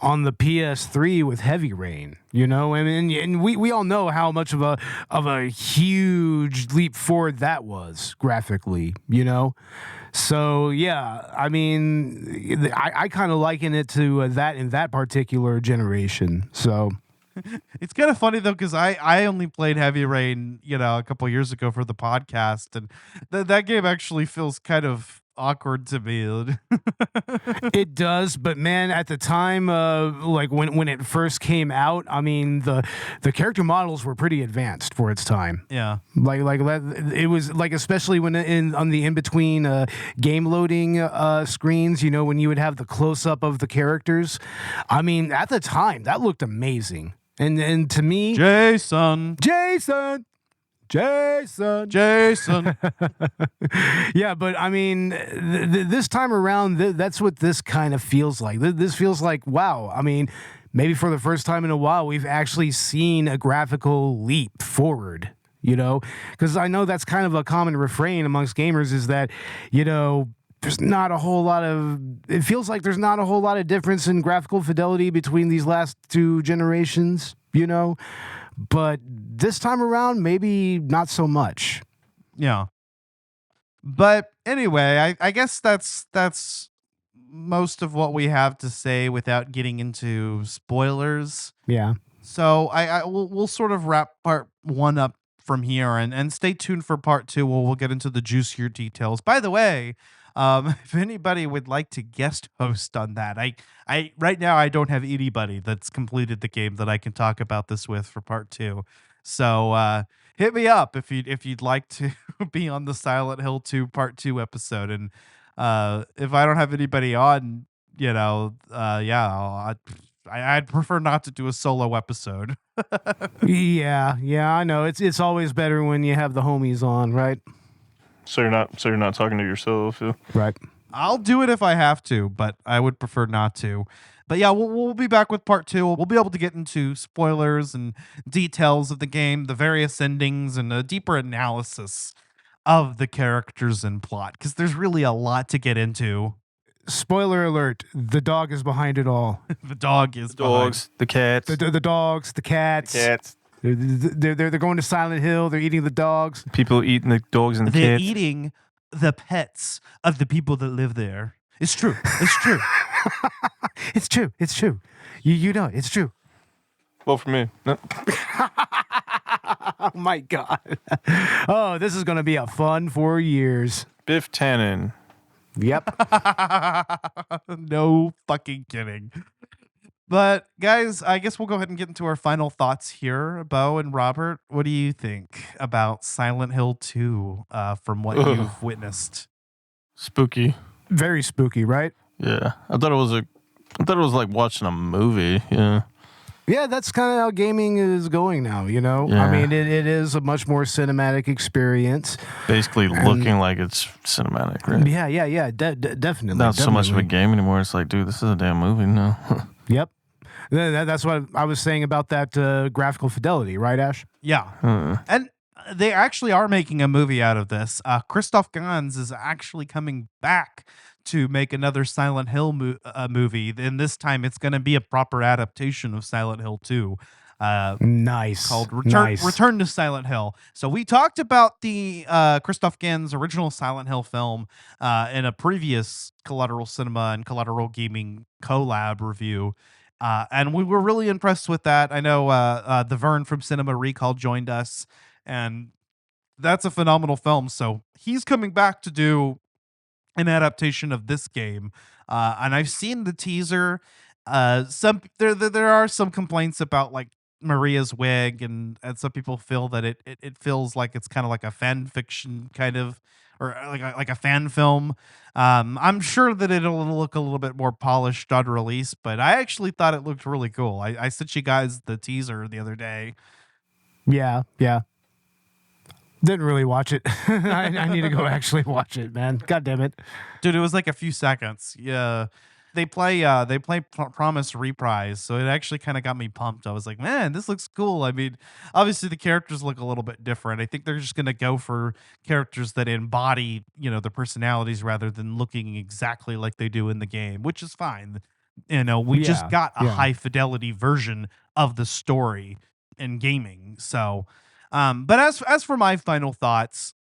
on the PS3 with Heavy Rain. And we all know how much of a huge leap forward that was graphically. So yeah, I mean, I kind of liken it to that in that particular generation. So. It's kind of funny though, because I only played Heavy Rain, a couple years ago for the podcast, and that game actually feels kind of awkward to me. It does, but man, at the time, like when it first came out, I mean the character models were pretty advanced for its time. Yeah, like it was like, especially when on the in between game loading screens, when you would have the close up of the characters. I mean, at the time, that looked amazing. And to me, Jason. Yeah, but I mean, this time around, that's what this kind of feels like. This feels like, wow. I mean, maybe for the first time in a while, we've actually seen a graphical leap forward. Because I know that's kind of a common refrain amongst gamers is that, there's not a whole lot of. It feels like there's not a whole lot of difference in graphical fidelity between these last two generations, But this time around, maybe not so much. Yeah. But anyway, I guess that's most of what we have to say without getting into spoilers. Yeah. So we'll sort of wrap part one up from here and stay tuned for part two where we'll get into the juicier details. By the way, if anybody would like to guest host on that, I right now I don't have anybody that's completed the game that I can talk about this with for part two. So hit me up if you'd like to be on the Silent Hill 2 part 2 episode. And if I don't have anybody on, I'd prefer not to do a solo episode. Yeah, I know. It's always better when you have the homies on, right? So you're not talking to yourself, yeah? Right. I'll do it if I have to, but I would prefer not to. But yeah, we'll be back with part two. We'll be able to get into spoilers and details of the game, the various endings, and a deeper analysis of the characters and plot, because there's really a lot to get into. Spoiler alert, the dog is behind it all. The dog is dogs, behind. the cats. The dogs, the cats. The cats. They're going to Silent Hill. They're eating the dogs. People eating the dogs and the They're cats. eating the pets of the people that live there. It's true. It's true. It's true. It's true. You know, it's true. Well, for me. No. my God. Oh, this is going to be a fun 4 years. Biff Tannen. Yep. No fucking kidding. But guys, I guess we'll go ahead and get into our final thoughts here. Bo and Robert, what do you think about Silent Hill 2 from what you've witnessed? Spooky. Very spooky, right? Yeah. I thought it was like watching a movie. Yeah. Yeah, that's kind of how gaming is going now, you know? Yeah. I mean, it is a much more cinematic experience. Basically looking like it's cinematic, right? Yeah. Definitely. Not so much of a game anymore. It's like, dude, this is a damn movie now. Yep. That's what I was saying about that graphical fidelity, right, Ash? Yeah. And they actually are making a movie out of this. Christoph Gans is actually coming back to make another Silent Hill movie. And this time it's going to be a proper adaptation of Silent Hill 2. Nice. Called Return to Silent Hill. So we talked about the Christoph Gans original Silent Hill film in a previous Collateral Cinema and Collateral Gaming collab review. And we were really impressed with that. I know the Vern from Cinema Recall joined us, and that's a phenomenal film. So he's coming back to do an adaptation of this game. And I've seen the teaser. There are some complaints about like Maria's wig, and some people feel that it feels like it's kind of like a fan fiction kind of, or like a fan film. I'm sure that it'll look a little bit more polished on release, but I actually thought it looked really cool. I sent you guys the teaser the other day. Yeah. Didn't really watch it. I need to go actually watch it, man. God damn it. Dude, it was like a few seconds. Yeah. They play Promise Reprise, so it actually kind of got me pumped. I was like, man, this looks cool. I mean, obviously the characters look a little bit different. I think they're just going to go for characters that embody, their personalities rather than looking exactly like they do in the game, which is fine. We just got a high fidelity version of the story in gaming. So, but as for my final thoughts,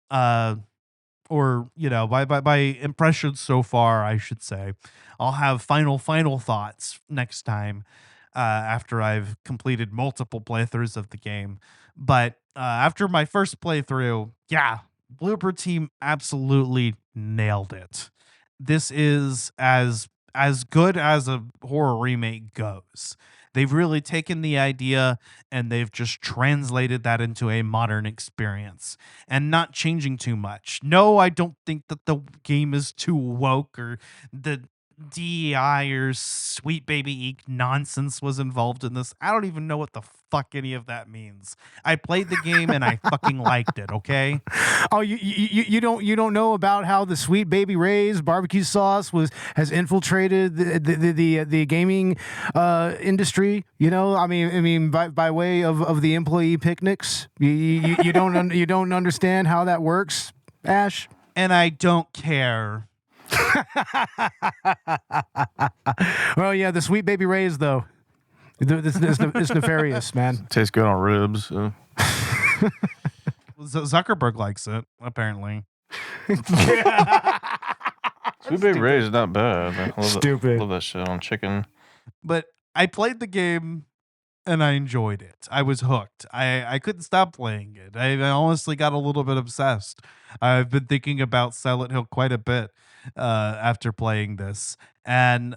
or by impressions so far, I should say, I'll have final thoughts next time after I've completed multiple playthroughs of the game. But after my first playthrough, Bloober team absolutely nailed it. This is as good as a horror remake goes. They've really taken the idea and they've just translated that into a modern experience and not changing too much. No, I don't think that the game is too woke or the DEI or Sweet Baby Eek nonsense was involved in this. I don't even know what the fuck any of that means. I played the game and I fucking liked it, okay? Oh, you don't know about how the Sweet Baby Ray's barbecue sauce has infiltrated the gaming industry? I mean by way of the employee picnics. You don't understand how that works, Ash? And I don't care. Well, yeah, the Sweet Baby Ray's though. It's nefarious, man. Tastes good on ribs. Zuckerberg likes it, apparently. Sweet Baby Ray's is not bad. I love that shit on chicken. But I played the game and I enjoyed it. I was hooked. I couldn't stop playing it. I honestly got a little bit obsessed. I've been thinking about Silent Hill quite a bit after playing this. And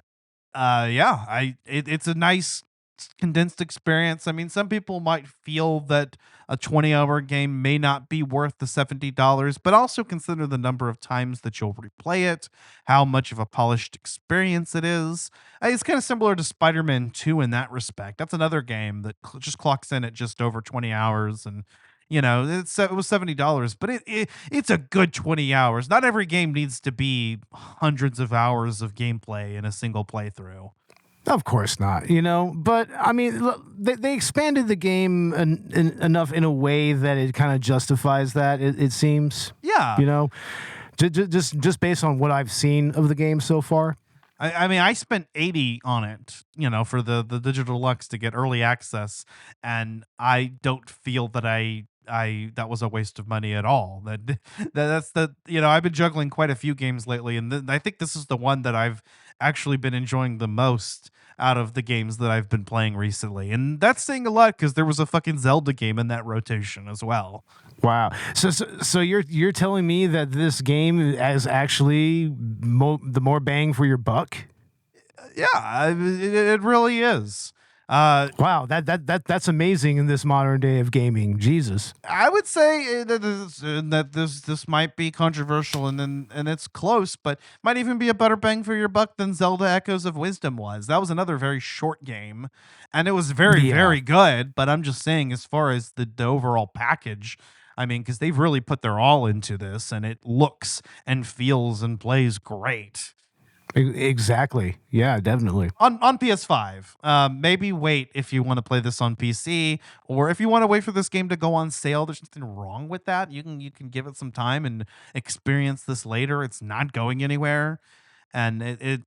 it's a nice condensed experience. I mean, some people might feel that a 20-hour game may not be worth the $70, but also consider the number of times that you'll replay it, how much of a polished experience it is. It's kind of similar to Spider-Man 2 in that respect. That's another game that just clocks in at just over 20 hours, and it was $70, but it's a good 20 hours. Not every game needs to be hundreds of hours of gameplay in a single playthrough. Of course not, but I mean, look, they expanded the game enough in a way that it kind of justifies that. It seems, just based on what I've seen of the game so far. I mean, I spent $80 on it, for the digital deluxe to get early access, and I don't feel that that was a waste of money at all. That's I've been juggling quite a few games lately, and I think this is the one that I've actually been enjoying the most out of the games that I've been playing recently. And that's saying a lot because there was a fucking Zelda game in that rotation as well. Wow. So you're telling me that this game is actually the more bang for your buck? Yeah, it really is. Wow, that's amazing in this modern day of gaming. Jesus. I would say that this might be controversial and it's close, but might even be a better bang for your buck than Zelda Echoes of Wisdom was. That was another very short game, and it was very good. But I'm just saying, as far as the overall package, I mean, because they've really put their all into this, and it looks and feels and plays great. Exactly. Yeah, definitely. On PS5. Maybe wait if you want to play this on PC, or if you want to wait for this game to go on sale. There's nothing wrong with that. You can give it some time and experience this later. It's not going anywhere, and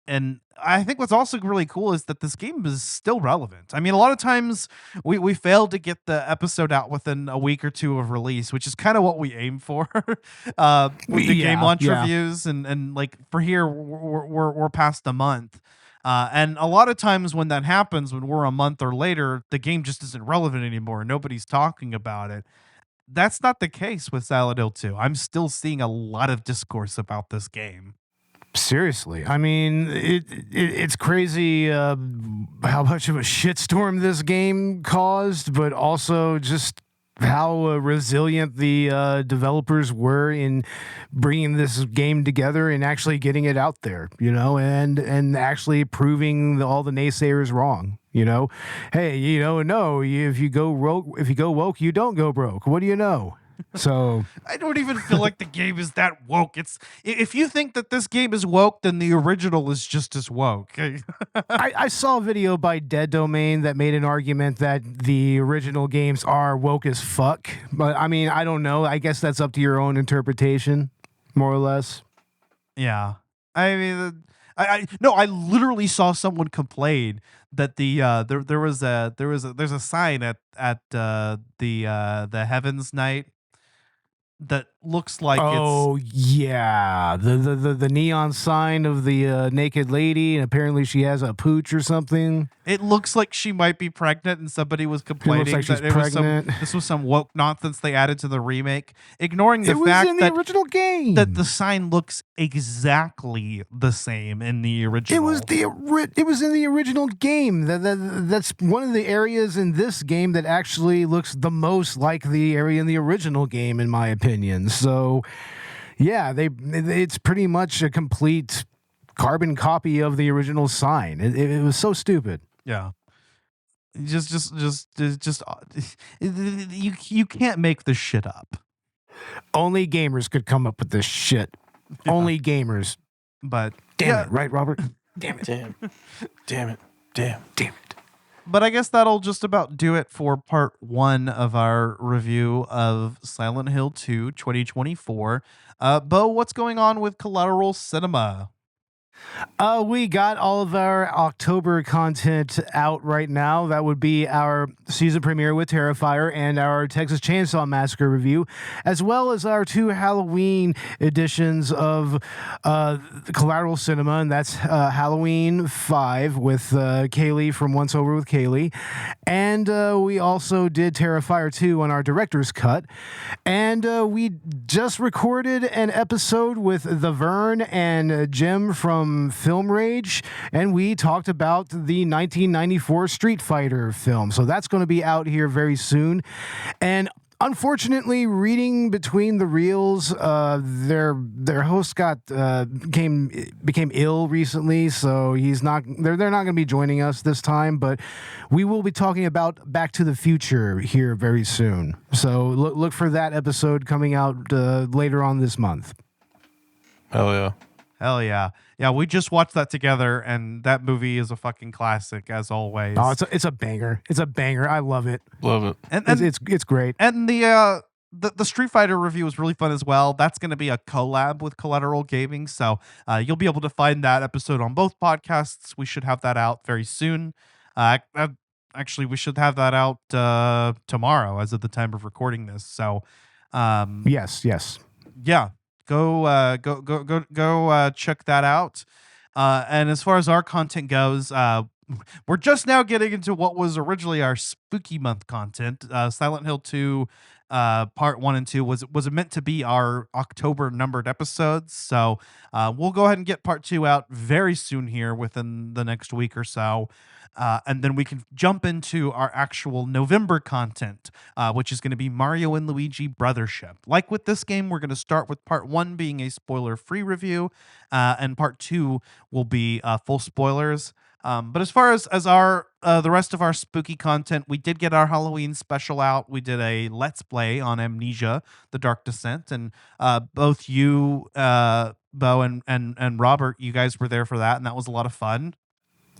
and I think what's also really cool is that this game is still relevant. I mean, a lot of times we fail to get the episode out within a week or two of release, which is kind of what we aim for with the game launch reviews. And like for here, we're past a month. And a lot of times when that happens, when we're a month or later, the game just isn't relevant anymore. Nobody's talking about it. That's not the case with Silent Hill 2. I'm still seeing a lot of discourse about this game. Seriously, I mean, it's crazy how much of a shitstorm this game caused, but also just how resilient the developers were in bringing this game together and actually getting it out there, you know, and actually proving all the naysayers wrong. You know, hey, you know, no, if you go woke, you don't go broke. What do you know? So I don't even feel like the game is that woke. It's if you think that this game is woke, then the original is just as woke. I saw a video by Dead Domain that made an argument that the original games are woke as fuck. But I mean, I don't know. I guess that's up to your own interpretation, more or less. Yeah, I mean, I literally saw someone complain that there's a sign at the Heaven's Night that looks like yeah, the neon sign of the naked lady, and apparently she has a pooch or something. It looks like she might be pregnant, and somebody was complaining like that this was some woke nonsense they added to the remake, ignoring the fact in the original game that the sign looks exactly the same in the original. It was in the original game. That's one of the areas in this game that actually looks the most like the area in the original game, in my opinion. So, yeah, it's pretty much a complete carbon copy of the original sign. It was so stupid. Yeah. Just you can't make this shit up. Only gamers could come up with this shit. Yeah. Only gamers. But damn it, right, Robert? Damn it. But I guess that'll just about do it for part 1 of our review of Silent Hill 2 2024. Bo, what's going on with Collateral Cinema? We got all of our October content out right now. That would be our season premiere with Terrifier and our Texas Chainsaw Massacre review, as well as our 2 Halloween editions of Collateral Cinema, and that's Halloween 5 with Kaylee from Once Over with Kaylee. And we also did Terrifier 2 on our director's cut. And we just recorded an episode with The Vern and Jim from Film Rage, and we talked about the 1994 Street Fighter film. So that's going to be out here very soon. And unfortunately, reading between the reels, their host became ill recently, so they're not going to be joining us this time. But we will be talking about Back to the Future here very soon. So look for that episode coming out later on this month. Hell yeah. Hell yeah. Yeah, we just watched that together, and that movie is a fucking classic, as always. Oh, it's a banger. It's a banger. I love it. Love it. And it's great. And the Street Fighter review was really fun as well. That's going to be a collab with Collateral Gaming, so you'll be able to find that episode on both podcasts. We should have that out very soon. Actually, we should have that out tomorrow as of the time of recording this. So, yes. Yeah. Go check that out. And as far as our content goes, we're just now getting into what was originally our spooky month content. Silent Hill 2 part 1 and 2 was meant to be our October numbered episodes. So we'll go ahead and get part 2 out very soon here within the next week or so. And then we can jump into our actual November content, which is going to be Mario and Luigi Brothership. Like with this game, we're going to start with part 1 being a spoiler-free review, and part 2 will be full spoilers. But as far as our the rest of our spooky content, we did get our Halloween special out. We did a Let's Play on Amnesia: The Dark Descent, and both you, Bo, and Robert, you guys were there for that, and that was a lot of fun.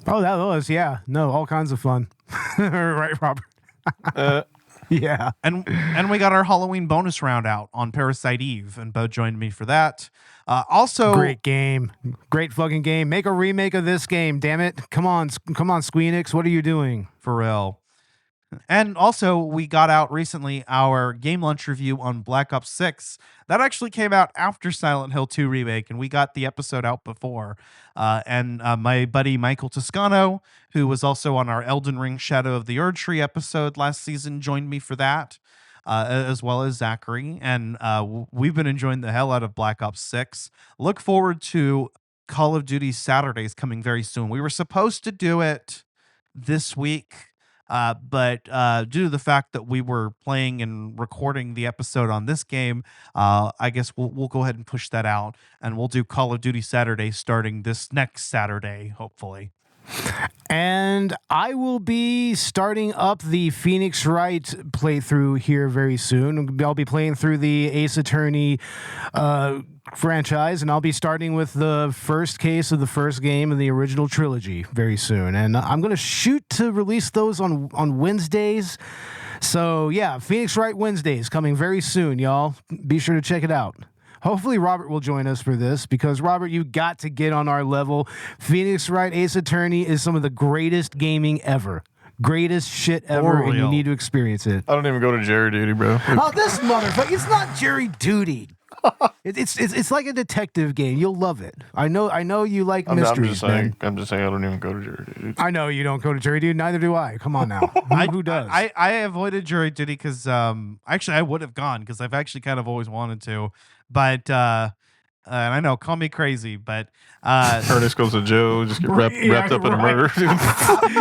Oh, that was, yeah. No, all kinds of fun. Right, Robert? Yeah. And we got our Halloween bonus round out on Parasite Eve, and Bo joined me for that. Also, great game. Great fucking game. Make a remake of this game, damn it. Come on, Squeenix, what are you doing? For real. And also, we got out recently our Game Lunch review on Black Ops 6. That actually came out after Silent Hill 2 Remake, and we got the episode out before. And my buddy Michael Toscano, who was also on our Elden Ring Shadow of the Erdtree episode last season, joined me for that, as well as Zachary. And we've been enjoying the hell out of Black Ops 6. Look forward to Call of Duty Saturdays coming very soon. We were supposed to do it this week, but due to the fact that we were playing and recording the episode on this game, I guess we'll go ahead and push that out, and we'll do Call of Duty Saturday starting this next Saturday, hopefully. And I will be starting up the Phoenix Wright playthrough here very soon. I'll be playing through the Ace Attorney franchise, and I'll be starting with the first case of the first game in the original trilogy very soon. And I'm going to shoot to release those on Wednesdays. So yeah, Phoenix Wright Wednesdays coming very soon, y'all. Be sure to check it out. Hopefully Robert will join us for this, because Robert, you got to get on our level. Phoenix Wright Ace Attorney is some of the greatest gaming ever. Greatest shit ever, and you need to experience it. I don't even go to jury duty, bro. Oh, this motherfucker! It's not jury duty. It's like a detective game. You'll love it. I know you like mysteries, man. I'm just saying I don't even go to jury duty. I know you don't go to jury duty. Neither do I. Come on now. Who does? I avoided jury duty because actually I would have gone, because I've actually kind of always wanted to, but and I know, call me crazy, but Ernest goes to jail, just get wrapped up in a murder.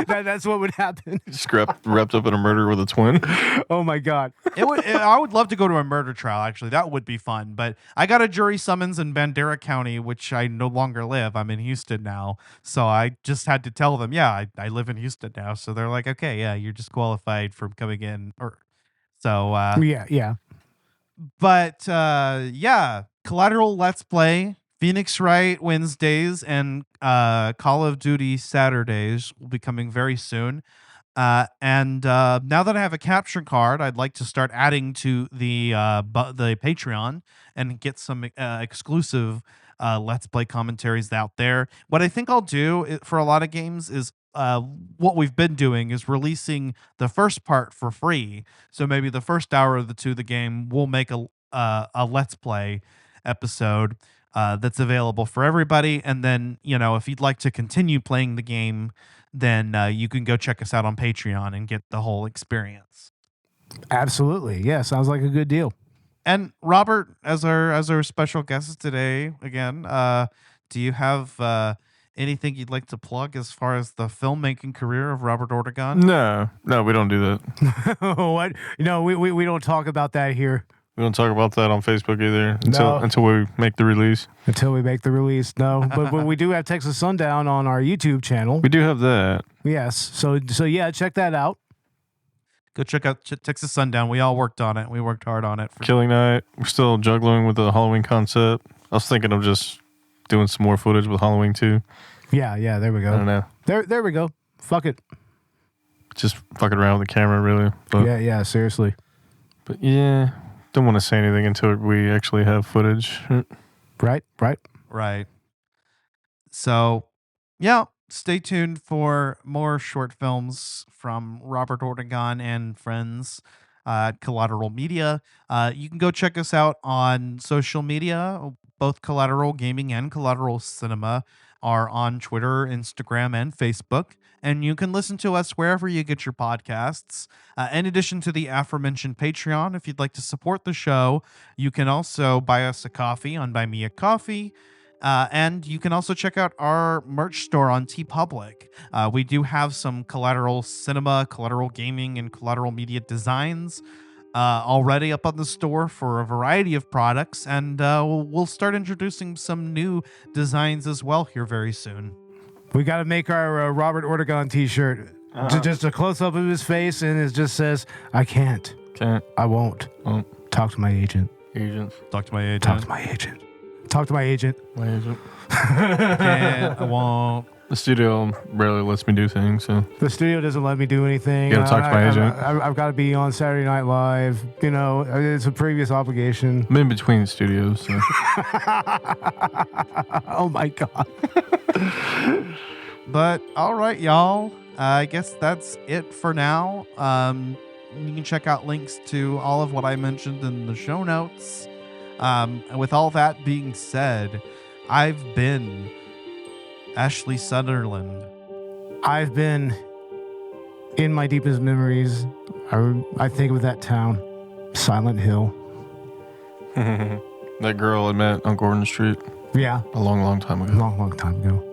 That's what would happen. Just wrapped up in a murder with a twin. Oh my god! I would love to go to a murder trial. Actually, that would be fun. But I got a jury summons in Bandera County, which I no longer live. I'm in Houston now, so I just had to tell them, yeah, I live in Houston now. So they're like, okay, yeah, you're disqualified from coming in. Yeah. But yeah, Collateral Let's Play, Phoenix Wright Wednesdays, and Call of Duty Saturdays will be coming very soon. And now that I have a capture card, I'd like to start adding to the Patreon and get some exclusive Let's Play commentaries out there. What I think I'll do for a lot of games is what we've been doing is releasing the first part for free. So maybe the first hour of the game, we'll make a Let's Play episode that's available for everybody. And then, if you'd like to continue playing the game, then you can go check us out on Patreon and get the whole experience. Absolutely. Yeah, sounds like a good deal. And Robert, as our special guest today, again, do you have anything you'd like to plug as far as the filmmaking career of Robert Ortegon? No, we don't do that. What? We don't talk about that here. We don't talk about that on Facebook either until we make the release. Until we make the release, no. But we do have Texas Sundown on our YouTube channel. We do have that. Yes. So yeah, check that out. Go check out Texas Sundown. We all worked on it. We worked hard on it. Killing Night. We're still juggling with the Halloween concept. I was thinking of just doing some more footage with Halloween too. Yeah. There we go. I don't know. There we go. Fuck it. Just fucking around with the camera, really. But, yeah. Seriously. But yeah. Don't want to say anything until we actually have footage. Right. So, yeah, stay tuned for more short films from Robert Ortegon and friends at Collateral Media. You can go check us out on social media, both Collateral Gaming and Collateral Cinema. are on Twitter, Instagram, and Facebook. And you can listen to us wherever you get your podcasts. In addition to the aforementioned Patreon, if you'd like to support the show, you can also buy us a coffee on Buy Me a Coffee. And you can also check out our merch store on TeePublic. We do have some Collateral Cinema, Collateral Gaming, and Collateral Media designs already up on the store for a variety of products. And we'll start introducing some new designs as well here very soon. We got to make our Robert Ortegon t-shirt. Just a close-up of his face, and it just says, I can't. I won't. Talk to my agent. Talk to my agent. Talk to my agent. Talk to my agent. I won't. The studio rarely lets me do things, so. The studio doesn't let me do anything. You gotta talk to my agent. I've got to be on Saturday Night Live. You know, it's a previous obligation. I'm in between studios, so. Oh, my God. But, all right, y'all. I guess that's it for now. You can check out links to all of what I mentioned in the show notes. With all that being said, I've been Ashley Sutherland. I've been in my deepest memories. I think of that town, Silent Hill. That girl I met on Gordon Street. Yeah. A long, long time ago. Long time ago.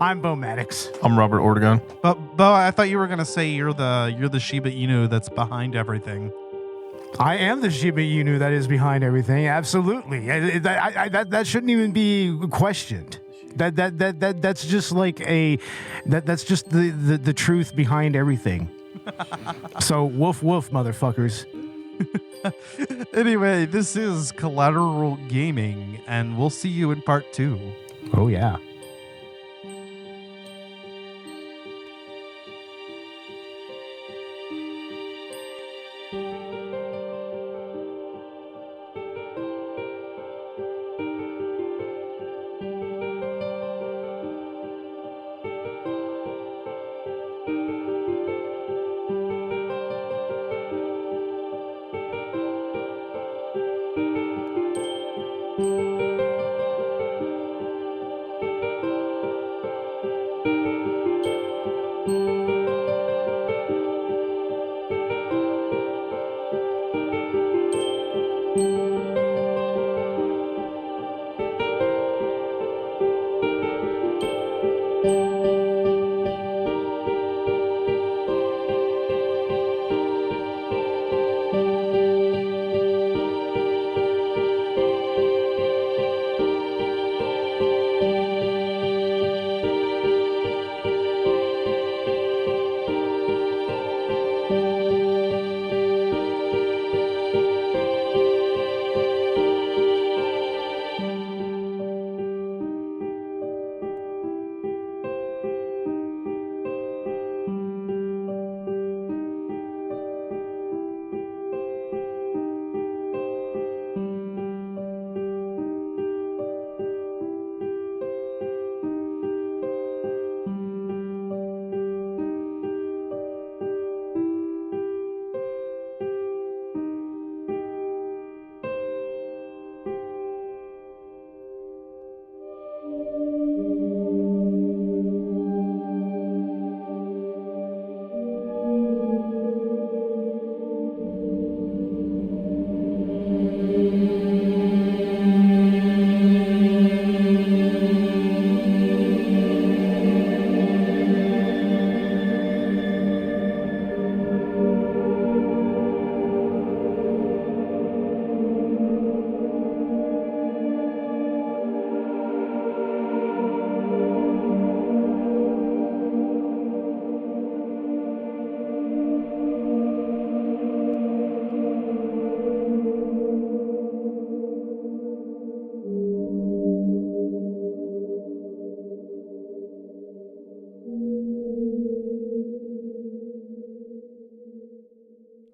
I'm Bo Maddox. I'm Robert Ortegon. But Bo, I thought you were gonna say you're the Shiba Inu that's behind everything. I am the Shiba Inu that is behind everything. Absolutely. That shouldn't even be questioned. That's just like that's just the truth behind everything. So woof woof, motherfuckers. Anyway, this is Collateral Gaming, and we'll see you in part 2. Oh yeah.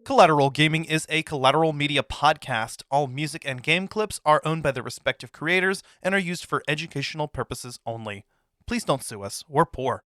Collateral Gaming is a Collateral Media podcast. All music and game clips are owned by their respective creators and are used for educational purposes only. Please don't sue us. We're poor.